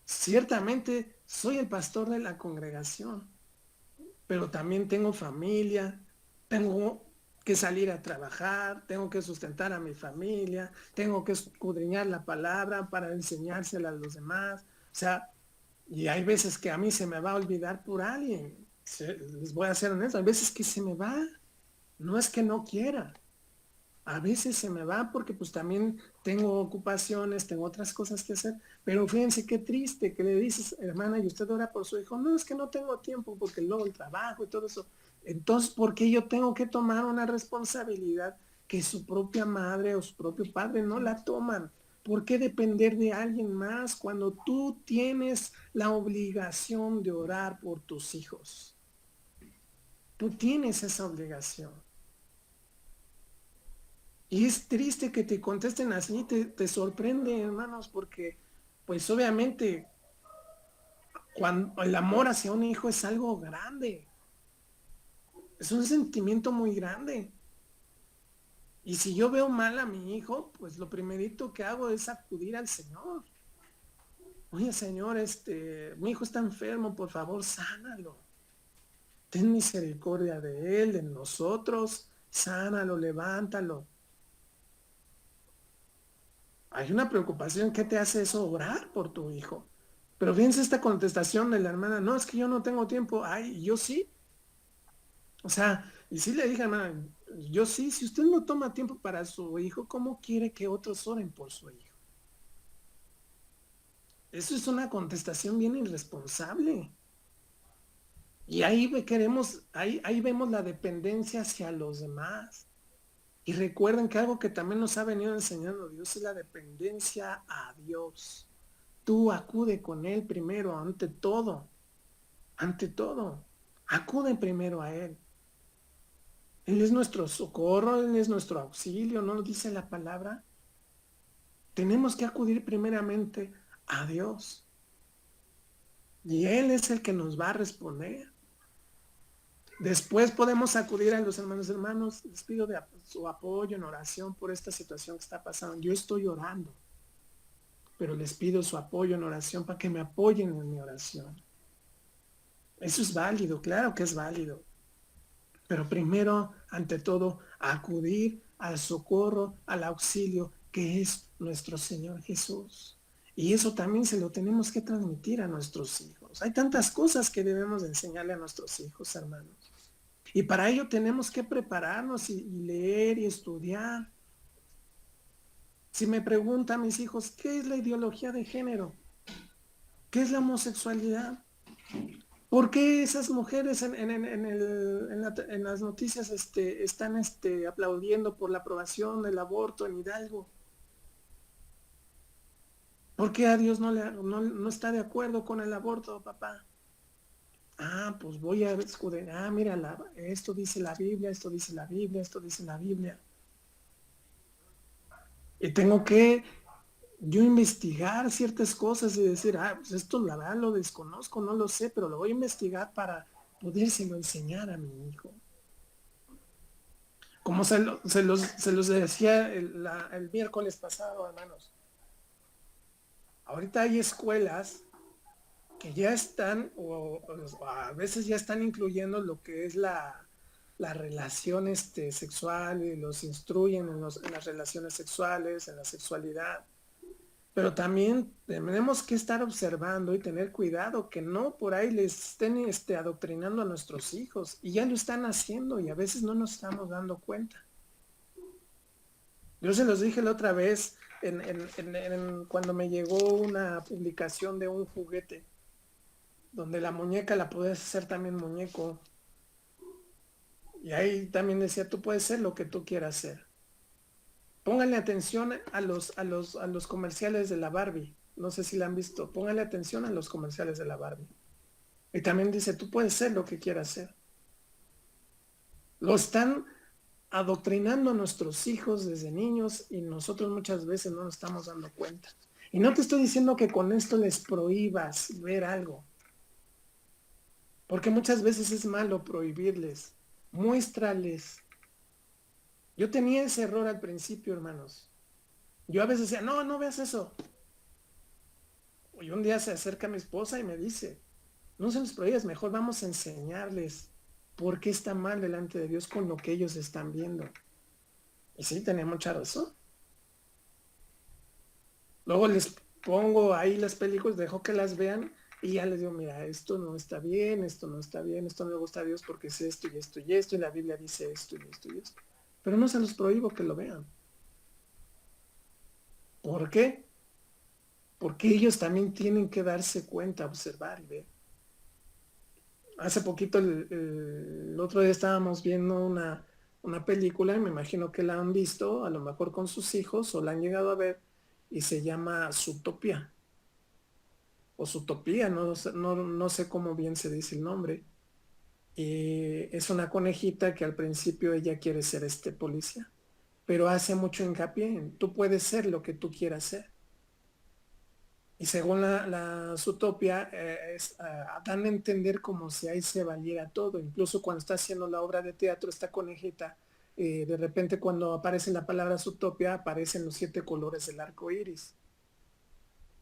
[SPEAKER 1] Ciertamente soy el pastor de la congregación, pero también tengo familia, tengo que salir a trabajar, tengo que sustentar a mi familia, tengo que escudriñar la palabra para enseñársela a los demás. O sea, y hay veces que a mí se me va a olvidar por alguien. Les voy a ser honesto, hay veces que se me va. No es que no quiera. A veces se me va porque pues también tengo ocupaciones, tengo otras cosas que hacer. Pero fíjense qué triste que le dices, hermana, ¿y usted ora por su hijo? No, es que no tengo tiempo porque luego el trabajo y todo eso. Entonces, ¿por qué yo tengo que tomar una responsabilidad que su propia madre o su propio padre no la toman? ¿Por qué depender de alguien más cuando tú tienes la obligación de orar por tus hijos? Tú tienes esa obligación. Y es triste que te contesten así, te sorprende, hermanos, porque pues obviamente cuando el amor hacia un hijo es algo grande, es un sentimiento muy grande. Y si yo veo mal a mi hijo, pues lo primerito que hago es acudir al Señor. Oye, Señor, mi hijo está enfermo, por favor, sánalo. Ten misericordia de él, de nosotros, sánalo, levántalo. Hay una preocupación. ¿Qué te hace eso? Orar por tu hijo. Pero fíjense esta contestación de la hermana, no, es que yo no tengo tiempo. Ay, yo sí. O sea, y sí le dije, hermana, yo sí, si usted no toma tiempo para su hijo, ¿cómo quiere que otros oren por su hijo? Eso es una contestación bien irresponsable. Y ahí vemos la dependencia hacia los demás. Y recuerden que algo que también nos ha venido enseñando Dios es la dependencia a Dios. Tú acude con Él primero, ante todo. Ante todo. Acude primero a Él. Él es nuestro socorro, Él es nuestro auxilio, ¿no lo dice la palabra? Tenemos que acudir primeramente a Dios. Y Él es el que nos va a responder. Después podemos acudir a los hermanos, les pido su apoyo en oración por esta situación que está pasando. Yo estoy orando, pero les pido su apoyo en oración para que me apoyen en mi oración. Eso es válido, claro que es válido. Pero primero, ante todo, acudir al socorro, al auxilio, que es nuestro Señor Jesús. Y eso también se lo tenemos que transmitir a nuestros hijos. Hay tantas cosas que debemos de enseñarle a nuestros hijos, hermanos. Y para ello tenemos que prepararnos y leer y estudiar. Si me preguntan mis hijos, ¿qué es la ideología de género? ¿Qué es la homosexualidad? ¿Por qué esas mujeres en las noticias están aplaudiendo por la aprobación del aborto en Hidalgo? ¿Por qué a Dios no está de acuerdo con el aborto, papá? Ah, pues voy a escudriñar. Ah, mira, esto dice la Biblia, esto dice la Biblia, esto dice la Biblia. Y tengo que yo investigar ciertas cosas y decir, pues esto la verdad lo desconozco, no lo sé, pero lo voy a investigar para podérselo enseñar a mi hijo. Como se los decía el miércoles pasado, hermanos. Ahorita hay escuelas que ya están, o a veces ya están incluyendo lo que es la relación sexual, y los instruyen en las relaciones sexuales, en la sexualidad. Pero también tenemos que estar observando y tener cuidado que no por ahí les estén adoctrinando a nuestros hijos. Y ya lo están haciendo y a veces no nos estamos dando cuenta. Yo se los dije la otra vez cuando me llegó una publicación de un juguete donde la muñeca la puedes hacer también muñeco. Y ahí también decía, tú puedes ser lo que tú quieras ser. Pónganle atención a los comerciales de la Barbie. No sé si la han visto. Pónganle atención a los comerciales de la Barbie. Y también dice, tú puedes ser lo que quieras ser. Lo están adoctrinando a nuestros hijos desde niños y nosotros muchas veces no nos estamos dando cuenta. Y no te estoy diciendo que con esto les prohíbas ver algo, porque muchas veces es malo prohibirles. Muéstrales. Yo tenía ese error al principio, hermanos. Yo a veces decía, no, no veas eso. Y un día se acerca mi esposa y me dice, no se los prohíbas, mejor vamos a enseñarles por qué está mal delante de Dios con lo que ellos están viendo. Y sí, tenía mucha razón. Luego les pongo ahí las películas, dejo que las vean y ya les digo, mira, esto no está bien, esto no está bien, esto no le gusta a Dios porque es esto y esto y esto, y la Biblia dice esto y esto y esto. Pero no se los prohíbo que lo vean. ¿Por qué? Porque ellos también tienen que darse cuenta, observar y ver. Hace poquito, el otro día estábamos viendo una película, y me imagino que la han visto, a lo mejor con sus hijos, o la han llegado a ver, y se llama Zootopia. O Zootopia, no sé cómo bien se dice el nombre. Y es una conejita que al principio ella quiere ser policía, pero hace mucho hincapié en, tú puedes ser lo que tú quieras ser. Y según la Zootopia, dan a entender como si ahí se valiera todo. Incluso cuando está haciendo la obra de teatro, esta conejita, de repente cuando aparece la palabra Zootopia, aparecen los 7 colores del arco iris.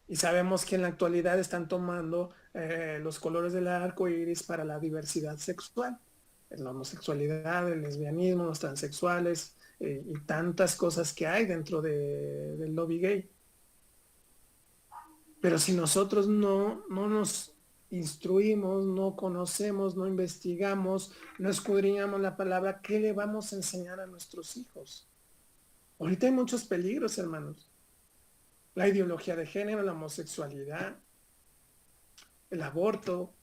[SPEAKER 1] Y sabemos que en la actualidad están tomando los colores del arco iris para la diversidad sexual. La homosexualidad, el lesbianismo, los transexuales y tantas cosas que hay dentro del lobby gay. Pero si nosotros no nos instruimos, no conocemos, no investigamos, no escudriñamos la palabra, ¿qué le vamos a enseñar a nuestros hijos? Ahorita hay muchos peligros, hermanos. La ideología de género, la homosexualidad, el aborto,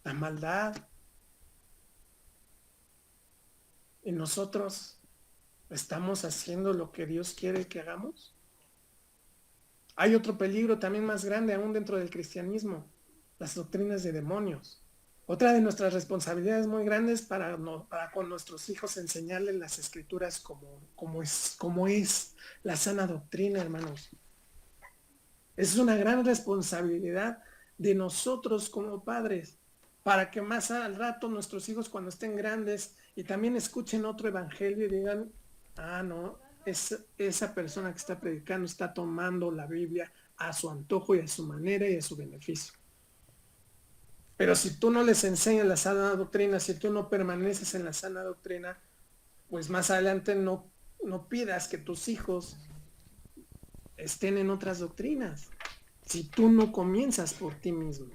[SPEAKER 1] la maldad. ¿Y nosotros estamos haciendo lo que Dios quiere que hagamos? Hay otro peligro también más grande aún dentro del cristianismo, las doctrinas de demonios. Otra de nuestras responsabilidades muy grandes para con nuestros hijos enseñarles las escrituras como es la sana doctrina, hermanos. Es una gran responsabilidad de nosotros como padres, para que más al rato nuestros hijos cuando estén grandes y también escuchen otro evangelio y digan, no, esa persona que está predicando está tomando la Biblia a su antojo y a su manera y a su beneficio. Pero si tú no les enseñas la sana doctrina, si tú no permaneces en la sana doctrina, pues más adelante no pidas que tus hijos estén en otras doctrinas, si tú no comienzas por ti mismo.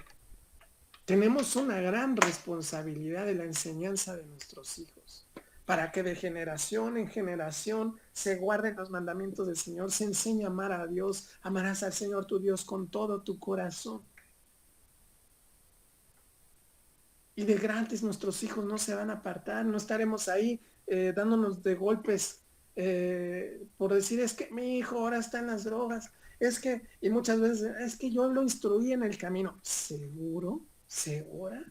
[SPEAKER 1] Tenemos una gran responsabilidad de la enseñanza de nuestros hijos, para que de generación en generación se guarden los mandamientos del Señor, se enseña a amar a Dios, amarás al Señor tu Dios con todo tu corazón. Y de grandes nuestros hijos no se van a apartar, no estaremos ahí dándonos de golpes por decir, es que mi hijo ahora está en las drogas, y muchas veces, es que yo lo instruí en el camino. ¿Seguro? ¿Segura?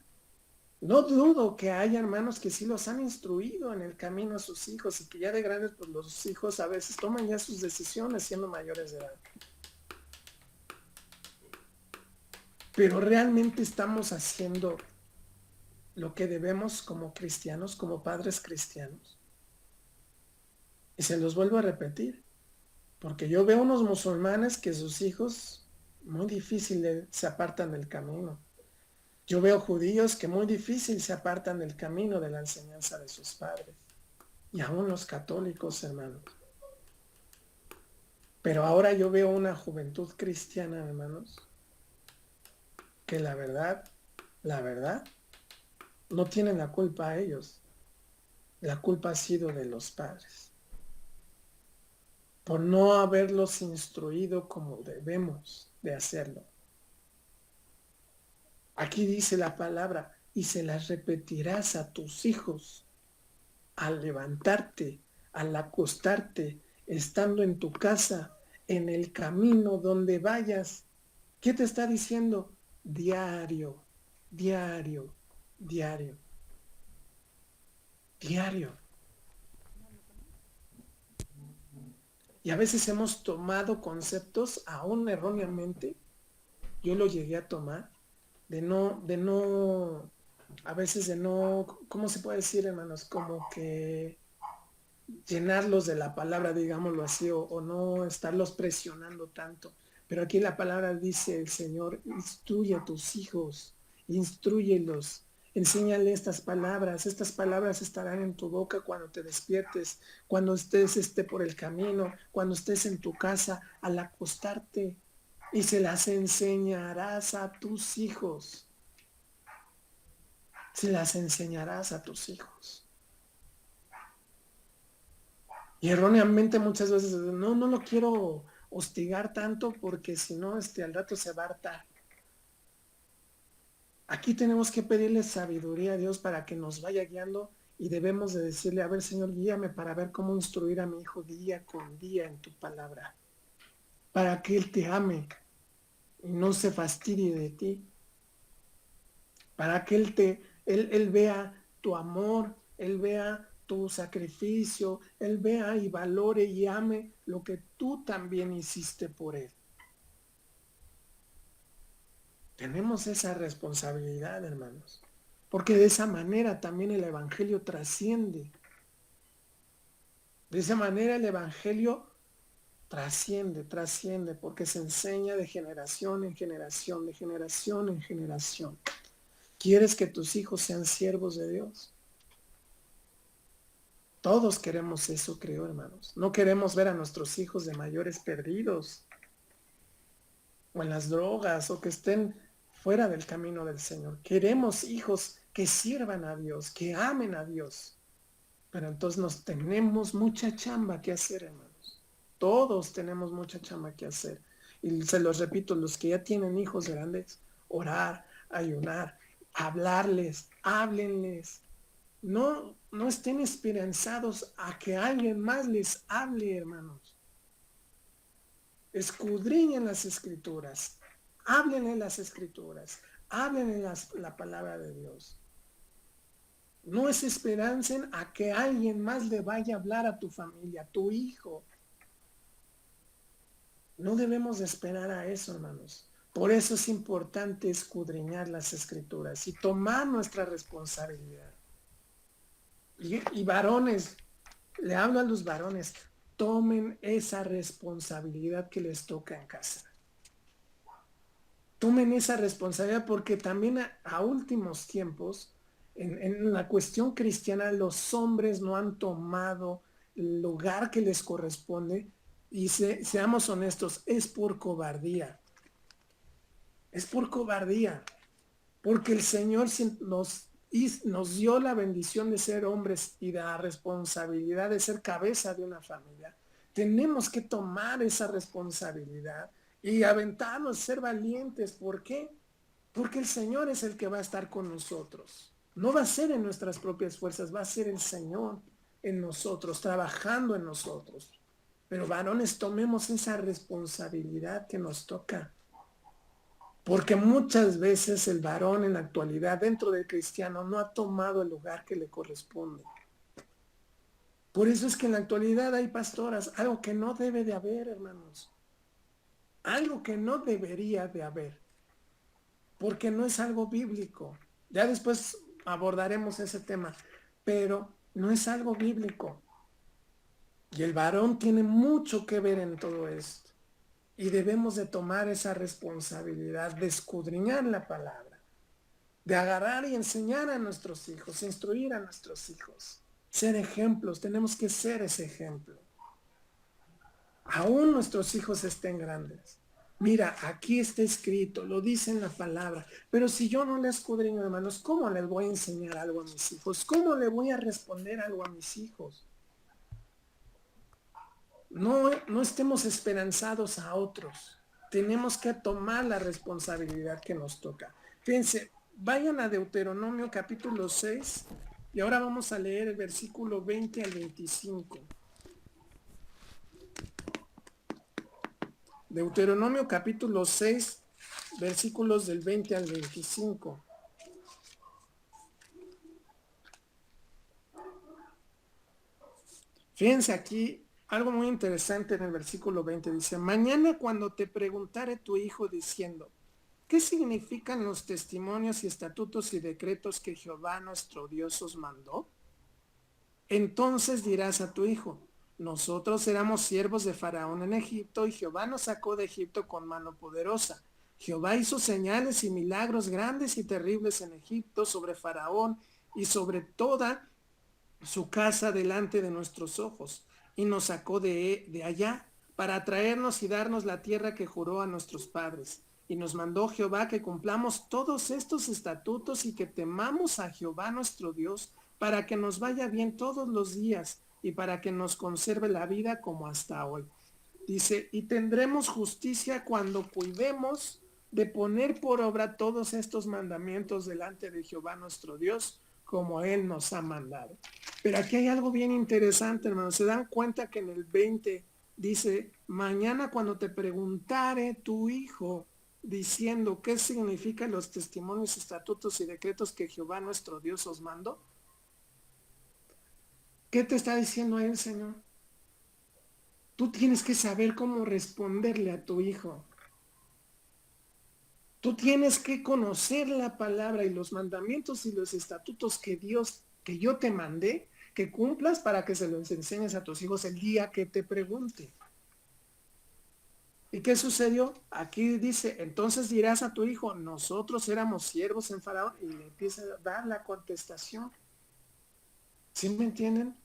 [SPEAKER 1] No dudo que haya hermanos que sí los han instruido en el camino a sus hijos y que ya de grandes, pues los hijos a veces toman ya sus decisiones siendo mayores de edad. Pero realmente estamos haciendo lo que debemos como cristianos, como padres cristianos. Y se los vuelvo a repetir, porque yo veo unos musulmanes que sus hijos muy difícil se apartan del camino. Yo veo judíos que muy difícil se apartan del camino de la enseñanza de sus padres. Y aún los católicos, hermanos. Pero ahora yo veo una juventud cristiana, hermanos, que la verdad, no tienen la culpa a ellos. La culpa ha sido de los padres. Por no haberlos instruido como debemos de hacerlo. Aquí dice la palabra, y se las repetirás a tus hijos al levantarte, al acostarte, estando en tu casa, en el camino donde vayas. ¿Qué te está diciendo? Diario, diario, diario, diario. Y a veces hemos tomado conceptos, aún erróneamente, yo lo llegué a tomar, a veces de no, ¿cómo se puede decir, hermanos? Como que llenarlos de la palabra, digámoslo así, o no estarlos presionando tanto. Pero aquí la palabra dice el Señor, instruye a tus hijos, instrúyelos, enséñale estas palabras estarán en tu boca cuando te despiertes, cuando estés por el camino, cuando estés en tu casa, al acostarte, y se las enseñarás a tus hijos. Se las enseñarás a tus hijos. Y erróneamente muchas veces, no lo quiero hostigar tanto porque si no, al rato se va a hartar. Aquí tenemos que pedirle sabiduría a Dios para que nos vaya guiando y debemos de decirle, a ver, Señor, guíame para ver cómo instruir a mi hijo día con día en tu palabra, para que Él te ame y no se fastidie de ti, para que Él vea tu amor, Él vea tu sacrificio, Él vea y valore y ame lo que tú también hiciste por Él. Tenemos esa responsabilidad, hermanos, porque de esa manera también el Evangelio trasciende. De esa manera el Evangelio trasciende, porque se enseña de generación en generación, de generación en generación. ¿Quieres que tus hijos sean siervos de Dios? Todos queremos eso, creo, hermanos. No queremos ver a nuestros hijos de mayores perdidos, o en las drogas, o que estén fuera del camino del Señor. Queremos hijos que sirvan a Dios, que amen a Dios. Pero entonces tenemos mucha chamba que hacer, hermanos. Todos tenemos mucha chamba que hacer. Y se los repito, los que ya tienen hijos grandes, orar, ayunar, hablarles, háblenles. No estén esperanzados a que alguien más les hable, hermanos. Escudriñen las escrituras, háblenle las escrituras, háblenle la palabra de Dios. No es esperancen a que alguien más le vaya a hablar a tu familia, a tu hijo. No debemos de esperar a eso, hermanos. Por eso es importante escudriñar las escrituras y tomar nuestra responsabilidad. Y varones, le hablo a los varones, tomen esa responsabilidad que les toca en casa. Tomen esa responsabilidad porque también a últimos tiempos, en la cuestión cristiana, los hombres no han tomado el lugar que les corresponde y seamos honestos, es por cobardía. Es por cobardía. Porque el Señor nos dio la bendición de ser hombres y la responsabilidad de ser cabeza de una familia. Tenemos que tomar esa responsabilidad y aventarnos, ser valientes. ¿Por qué? Porque el Señor es el que va a estar con nosotros. No va a ser en nuestras propias fuerzas, va a ser el Señor en nosotros, trabajando en nosotros. Pero varones, tomemos esa responsabilidad que nos toca. Porque muchas veces el varón en la actualidad dentro del cristiano no ha tomado el lugar que le corresponde. Por eso es que en la actualidad hay pastoras, algo que no debe de haber, hermanos. Algo que no debería de haber. Porque no es algo bíblico. Ya después abordaremos ese tema. Pero no es algo bíblico. Y el varón tiene mucho que ver en todo esto. Y debemos de tomar esa responsabilidad de escudriñar la palabra, de agarrar y enseñar a nuestros hijos, instruir a nuestros hijos, ser ejemplos, tenemos que ser ese ejemplo. Aún nuestros hijos estén grandes. Mira, aquí está escrito, lo dice en la palabra, pero si yo no le escudriño, hermanos, ¿cómo les voy a enseñar algo a mis hijos? ¿Cómo le voy a responder algo a mis hijos? No estemos esperanzados a otros. Tenemos que tomar la responsabilidad que nos toca. Fíjense, vayan a Deuteronomio capítulo 6 y ahora vamos a leer el versículo 20 al 25. Deuteronomio capítulo 6, versículos del 20 al 25. Fíjense aquí algo muy interesante en el versículo 20. Dice, mañana cuando te preguntare tu hijo diciendo, ¿qué significan los testimonios y estatutos y decretos que Jehová nuestro Dios os mandó? Entonces dirás a tu hijo, nosotros éramos siervos de Faraón en Egipto y Jehová nos sacó de Egipto con mano poderosa. Jehová hizo señales y milagros grandes y terribles en Egipto sobre Faraón y sobre toda su casa delante de nuestros ojos, y nos sacó de allá para traernos y darnos la tierra que juró a nuestros padres. Y nos mandó Jehová que cumplamos todos estos estatutos y que temamos a Jehová nuestro Dios, para que nos vaya bien todos los días y para que nos conserve la vida como hasta hoy. Dice, y tendremos justicia cuando cuidemos de poner por obra todos estos mandamientos delante de Jehová nuestro Dios, como Él nos ha mandado. Pero aquí hay algo bien interesante, hermanos. Se dan cuenta que en el 20 dice, mañana cuando te preguntare tu hijo, diciendo qué significan los testimonios, estatutos y decretos que Jehová nuestro Dios os mandó. ¿Qué te está diciendo Él, Señor? Tú tienes que saber cómo responderle a tu hijo. Tú tienes que conocer la palabra y los mandamientos y los estatutos que yo te mandé, que cumplas para que se los enseñes a tus hijos el día que te pregunte. ¿Y qué sucedió? Aquí dice, entonces dirás a tu hijo, nosotros éramos siervos en Faraón, y le empieza a dar la contestación. ¿Sí me entienden?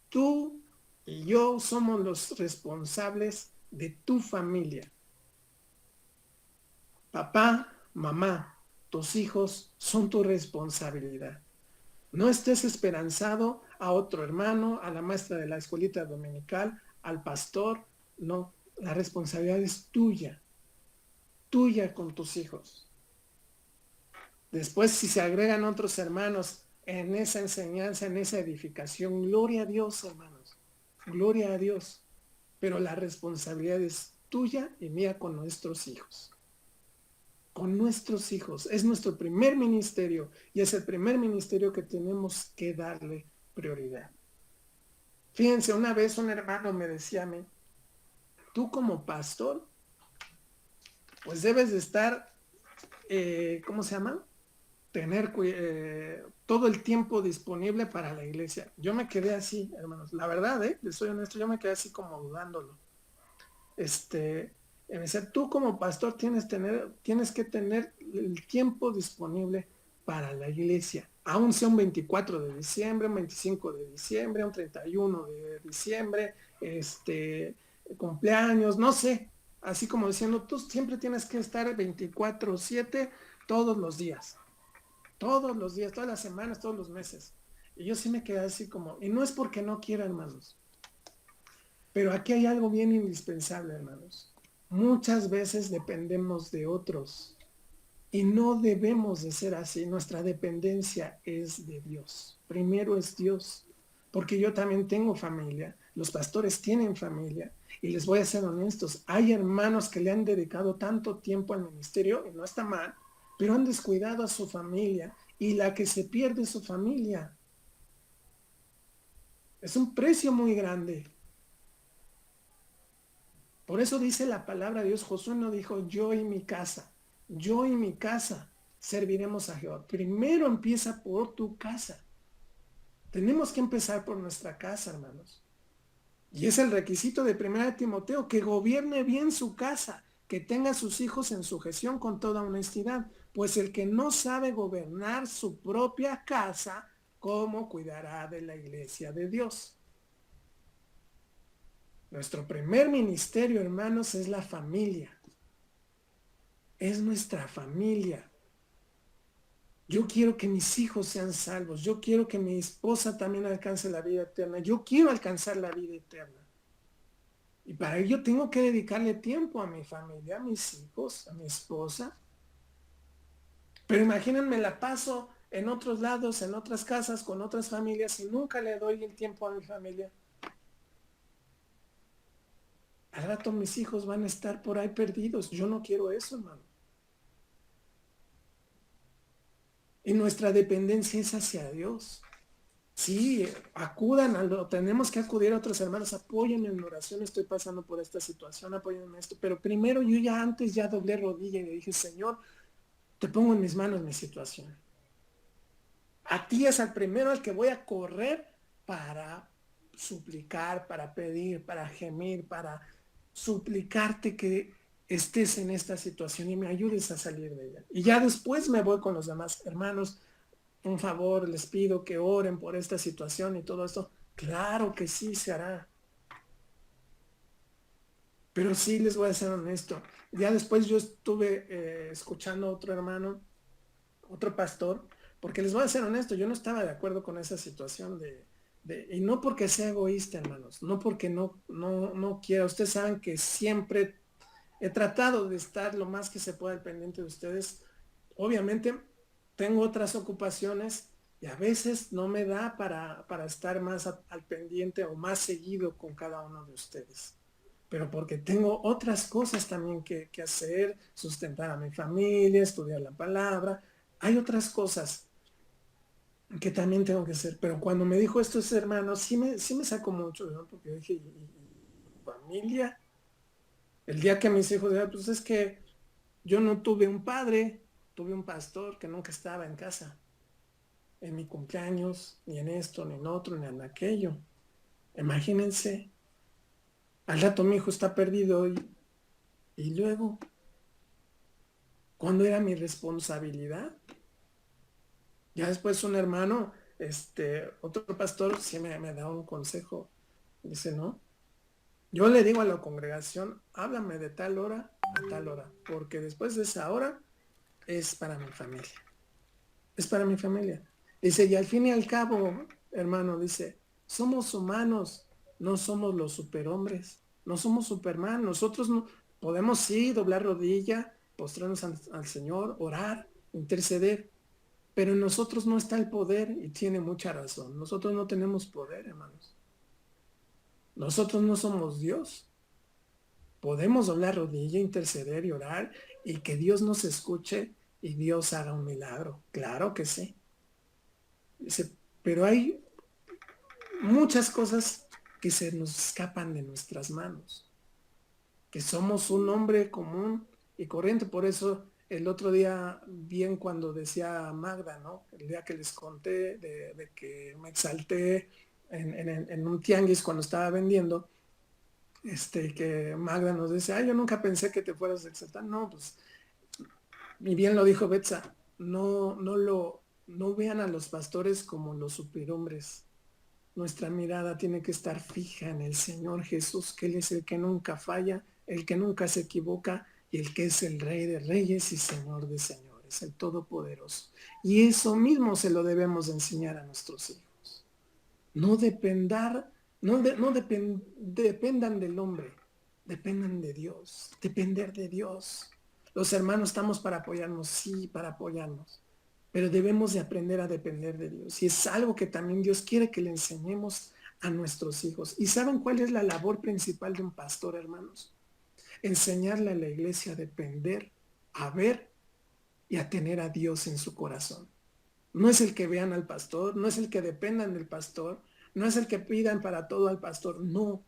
[SPEAKER 1] Tú y yo somos los responsables de tu familia. Papá, mamá, tus hijos son tu responsabilidad. No estés esperanzado a otro hermano, a la maestra de la escuelita dominical, al pastor. No, la responsabilidad es tuya con tus hijos. Después, si se agregan otros hermanos en esa enseñanza, en esa edificación, gloria a Dios, hermanos, gloria a Dios. Pero la responsabilidad es tuya y mía con nuestros hijos. Con nuestros hijos. Es nuestro primer ministerio y es el primer ministerio que tenemos que darle prioridad. Fíjense, una vez un hermano me decía a mí, tú como pastor, pues debes de estar, ¿cómo se llama? Tener todo el tiempo disponible para la iglesia. Yo me quedé así, hermanos. La verdad, les soy honesto, yo me quedé así como dudándolo. Me decía, tú como pastor tienes que tener el tiempo disponible para la iglesia, aún sea un 24 de diciembre, un 25 de diciembre, un 31 de diciembre, cumpleaños, no sé, así como diciendo, tú siempre tienes que estar 24/7 todos los días, todas las semanas, todos los meses. Y yo sí me quedé así como, y no es porque no quiera, hermanos, pero aquí hay algo bien indispensable, hermanos. Muchas veces dependemos de otros y no debemos de ser así. Nuestra dependencia es de Dios. Primero es Dios, porque yo también tengo familia. Los pastores tienen familia y les voy a ser honestos. Hay hermanos que le han dedicado tanto tiempo al ministerio, y no está mal, pero han descuidado a su familia, y la que se pierde es su familia. Es un precio muy grande. Por eso dice la palabra de Dios. Josué no dijo yo y mi casa serviremos a Jehová. Primero empieza por tu casa. Tenemos que empezar por nuestra casa, hermanos. Y es el requisito de 1 Timoteo, que gobierne bien su casa, que tenga a sus hijos en sujeción con toda honestidad. Pues el que no sabe gobernar su propia casa, ¿cómo cuidará de la iglesia de Dios? Nuestro primer ministerio, hermanos, es la familia. Es nuestra familia. Yo quiero que mis hijos sean salvos. Yo quiero que mi esposa también alcance la vida eterna. Yo quiero alcanzar la vida eterna. Y para ello tengo que dedicarle tiempo a mi familia, a mis hijos, a mi esposa. Pero imagínense, la paso en otros lados, en otras casas, con otras familias, y nunca le doy el tiempo a mi familia. Al rato mis hijos van a estar por ahí perdidos. Yo no quiero eso, hermano. Y nuestra dependencia es hacia Dios. Sí, acudan tenemos que acudir a otros hermanos, apóyenme en oración, estoy pasando por esta situación, apóyenme en esto, pero primero yo ya antes ya doblé rodilla y le dije, Señor, te pongo en mis manos mi situación. A ti es al primero al que voy a correr para suplicar, para pedir, para gemir, para suplicarte que estés en esta situación y me ayudes a salir de ella. Y ya después me voy con los demás hermanos. Un favor, les pido que oren por esta situación y todo esto. Claro que sí se hará. Pero sí les voy a ser honesto. Ya después yo estuve escuchando a otro hermano, otro pastor, porque les voy a ser honesto, yo no estaba de acuerdo con esa situación y no porque sea egoísta, hermanos, no porque no quiera. Ustedes saben que siempre he tratado de estar lo más que se pueda al pendiente de ustedes. Obviamente tengo otras ocupaciones y a veces no me da para estar más al pendiente o más seguido con cada uno de ustedes. Pero porque tengo otras cosas también que hacer, sustentar a mi familia, estudiar la palabra. Hay otras cosas que también tengo que hacer. Pero cuando me dijo esto ese hermano, sí me sacó mucho, ¿no? Porque dije, familia? El día que mis hijos dijeron, pues es que yo no tuve un padre, tuve un pastor que nunca estaba en casa, en mi cumpleaños, ni en esto, ni en otro, ni en aquello. Imagínense, al rato mi hijo está perdido y luego, ¿cuándo era mi responsabilidad? Ya después un hermano, otro pastor, sí me da un consejo. Dice, no, yo le digo a la congregación, háblame de tal hora a tal hora, porque después de esa hora es para mi familia. Es para mi familia. Dice, y al fin y al cabo, hermano, dice, somos humanos, no somos los superhombres, no somos Superman. Nosotros no podemos sí doblar rodilla, postrarnos al Señor, orar, interceder, pero en nosotros no está el poder y tiene mucha razón. Nosotros no tenemos poder, hermanos. Nosotros no somos Dios. Podemos doblar rodilla, interceder y orar y que Dios nos escuche y Dios haga un milagro. Claro que sí. Dice, pero hay muchas cosas que se nos escapan de nuestras manos, que somos un hombre común y corriente. Por eso el otro día, bien cuando decía Magda, ¿no? El día que les conté de que me exalté en un tianguis cuando estaba vendiendo, que Magda nos dice, ay, yo nunca pensé que te fueras a exaltar. No, pues, y bien lo dijo Betsa, no vean a los pastores como los superhombres. Nuestra mirada tiene que estar fija en el Señor Jesús, que Él es el que nunca falla, el que nunca se equivoca y el que es el Rey de Reyes y Señor de Señores, el Todopoderoso. Y eso mismo se lo debemos de enseñar a nuestros hijos. No dependan del hombre, dependan de Dios, depender de Dios. Los hermanos estamos para apoyarnos, sí, para apoyarnos, pero debemos de aprender a depender de Dios. Y es algo que también Dios quiere que le enseñemos a nuestros hijos. ¿Y saben cuál es la labor principal de un pastor, hermanos? Enseñarle a la iglesia a depender, a ver y a tener a Dios en su corazón. No es el que vean al pastor, no es el que dependan del pastor, no es el que pidan para todo al pastor, no.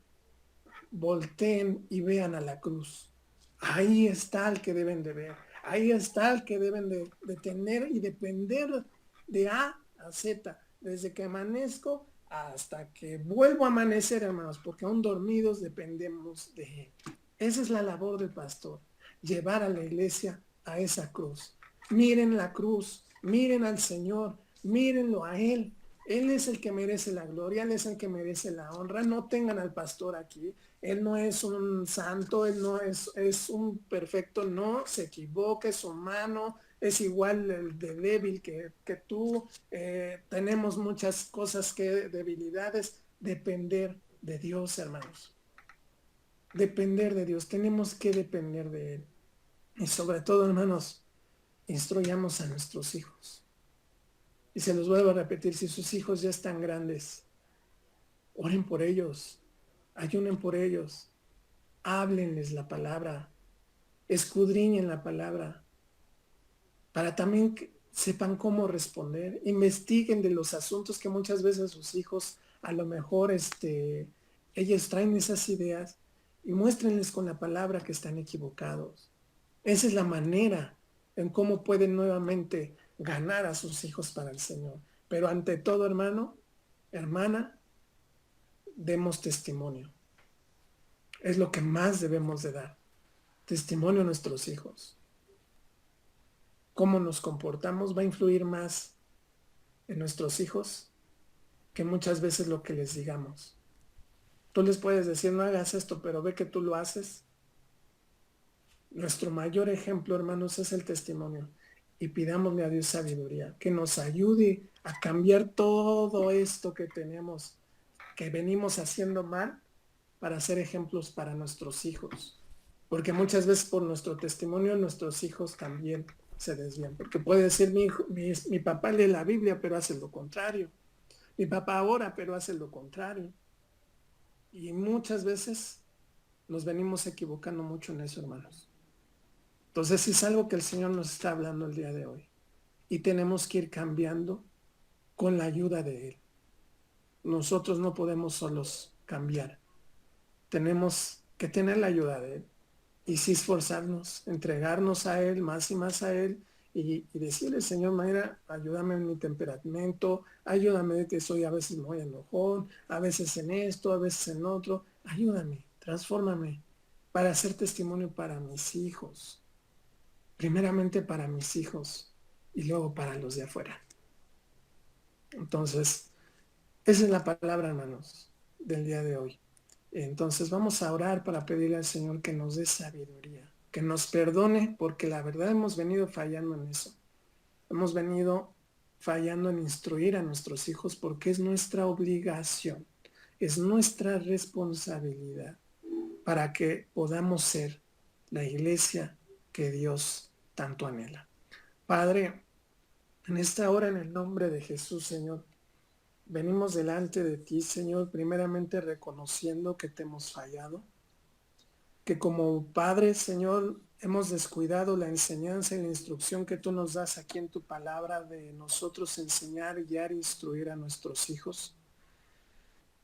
[SPEAKER 1] Volteen y vean a la cruz. Ahí está el que deben de ver. Ahí está el que deben de tener y depender de A a Z, desde que amanezco hasta que vuelvo a amanecer, hermanos, porque aún dormidos dependemos de Él. Esa es la labor del pastor, llevar a la iglesia a esa cruz. Miren la cruz, miren al Señor, mírenlo a Él. Él es el que merece la gloria, Él es el que merece la honra. No tengan al pastor aquí. Él no es un santo, Él no es un perfecto, no, se equivoca, es humano, es igual de débil que tú. Tenemos muchas cosas debilidades. Depender de Dios, hermanos. Depender de Dios, tenemos que depender de Él. Y sobre todo, hermanos, instruyamos a nuestros hijos. Y se los vuelvo a repetir, si sus hijos ya están grandes, oren por ellos, ayunen por ellos, háblenles la palabra, escudriñen la palabra, para también sepan cómo responder, investiguen de los asuntos que muchas veces sus hijos, a lo mejor ellos traen esas ideas y muéstrenles con la palabra que están equivocados. Esa es la manera en cómo pueden nuevamente ganar a sus hijos para el Señor. Pero ante todo, hermano, hermana, demos testimonio. Es lo que más debemos de dar. Testimonio a nuestros hijos. Cómo nos comportamos va a influir más en nuestros hijos que muchas veces lo que les digamos. Tú les puedes decir, no hagas esto, pero ve que tú lo haces. Nuestro mayor ejemplo, hermanos, es el testimonio. Y pidámosle a Dios sabiduría, que nos ayude a cambiar todo esto que tenemos, que venimos haciendo mal, para ser ejemplos para nuestros hijos. Porque muchas veces por nuestro testimonio nuestros hijos también se desvían. Porque puede decir mi papá lee la Biblia, pero hace lo contrario. Mi papá ora, pero hace lo contrario. Y muchas veces nos venimos equivocando mucho en eso, hermanos. Entonces es algo que el Señor nos está hablando el día de hoy. Y tenemos que ir cambiando con la ayuda de Él. Nosotros no podemos solos cambiar. Tenemos que tener la ayuda de Él. Y sí esforzarnos, entregarnos a Él, más y más a Él. Y decirle, Señor, Mayra, ayúdame en mi temperamento, ayúdame de que soy a veces muy enojón, a veces en esto, a veces en otro. Ayúdame, transfórmame para hacer testimonio para mis hijos. Primeramente para mis hijos y luego para los de afuera. Entonces, esa es la palabra, hermanos, del día de hoy. Entonces vamos a orar para pedirle al Señor que nos dé sabiduría, que nos perdone, porque la verdad hemos venido fallando en eso. Hemos venido fallando en instruir a nuestros hijos porque es nuestra obligación, es nuestra responsabilidad para que podamos ser la iglesia que Dios tanto anhela. Padre, en esta hora, en el nombre de Jesús, Señor, venimos delante de ti, Señor, primeramente reconociendo que te hemos fallado, que como Padre, Señor, hemos descuidado la enseñanza y la instrucción que tú nos das aquí en tu palabra de nosotros enseñar, guiar e instruir a nuestros hijos.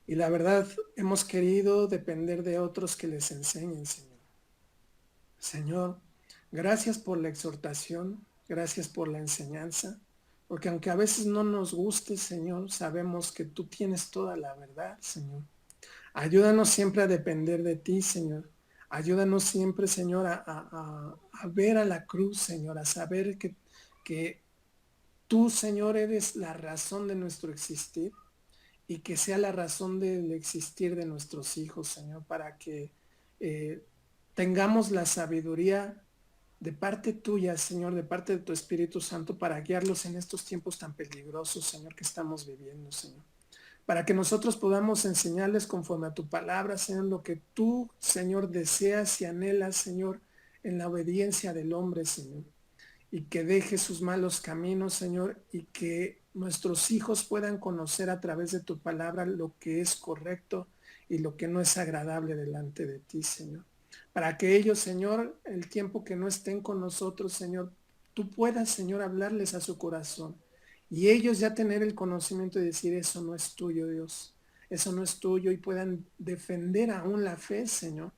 [SPEAKER 1] Y la verdad, hemos querido depender de otros que les enseñen, Señor. Señor, gracias por la exhortación, gracias por la enseñanza, porque aunque a veces no nos guste, Señor, sabemos que tú tienes toda la verdad, Señor. Ayúdanos siempre a depender de ti, Señor. Ayúdanos siempre, Señor, a ver a la cruz, Señor, a saber que tú, Señor, eres la razón de nuestro existir y que sea la razón del existir de nuestros hijos, Señor, para que tengamos la sabiduría de parte tuya, Señor, de parte de tu Espíritu Santo, para guiarlos en estos tiempos tan peligrosos, Señor, que estamos viviendo, Señor. Para que nosotros podamos enseñarles conforme a tu palabra, Señor, lo que tú, Señor, deseas y anhelas, Señor, en la obediencia del hombre, Señor. Y que deje sus malos caminos, Señor, y que nuestros hijos puedan conocer a través de tu palabra lo que es correcto y lo que no es agradable delante de ti, Señor. Para que ellos, Señor, el tiempo que no estén con nosotros, Señor, tú puedas, Señor, hablarles a su corazón. Y ellos ya tener el conocimiento de decir, eso no es tuyo, Dios. Eso no es tuyo, y puedan defender aún la fe, Señor.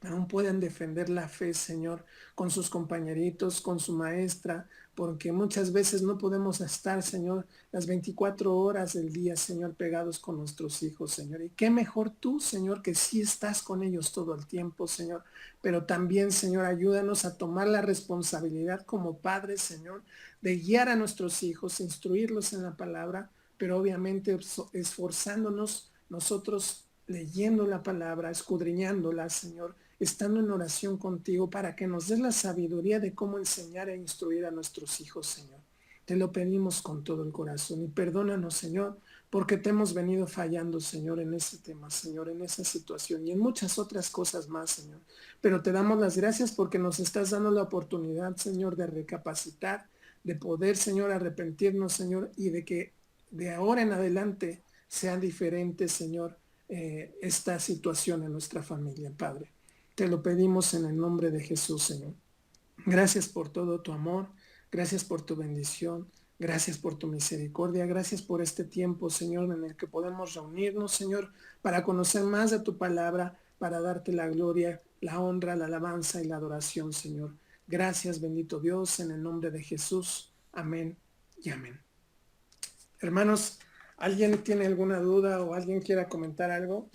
[SPEAKER 1] Aún pueden defender la fe, Señor, con sus compañeritos, con su maestra, porque muchas veces no podemos estar, Señor, las 24 horas del día, Señor, pegados con nuestros hijos, Señor. Y qué mejor tú, Señor, que sí estás con ellos todo el tiempo, Señor. Pero también, Señor, ayúdanos a tomar la responsabilidad como padres, Señor, de guiar a nuestros hijos, instruirlos en la palabra, pero obviamente esforzándonos nosotros leyendo la palabra, escudriñándola, Señor, estando en oración contigo para que nos des la sabiduría de cómo enseñar e instruir a nuestros hijos, Señor. Te lo pedimos con todo el corazón y perdónanos, Señor, porque te hemos venido fallando, Señor, en ese tema, Señor, en esa situación y en muchas otras cosas más, Señor. Pero te damos las gracias porque nos estás dando la oportunidad, Señor, de recapacitar, de poder, Señor, arrepentirnos, Señor, y de que de ahora en adelante sea diferente, Señor, esta situación en nuestra familia, Padre. Te lo pedimos en el nombre de Jesús, Señor. Gracias por todo tu amor, Gracias por tu bendición. Gracias por tu misericordia. Gracias por este tiempo, Señor, en el que podemos reunirnos, Señor, para conocer más de tu palabra, para darte la gloria, la honra, la alabanza y la adoración, Señor. Gracias, bendito Dios, en el nombre de Jesús. Amén y amén. Hermanos, ¿alguien tiene alguna duda o alguien quiera comentar algo?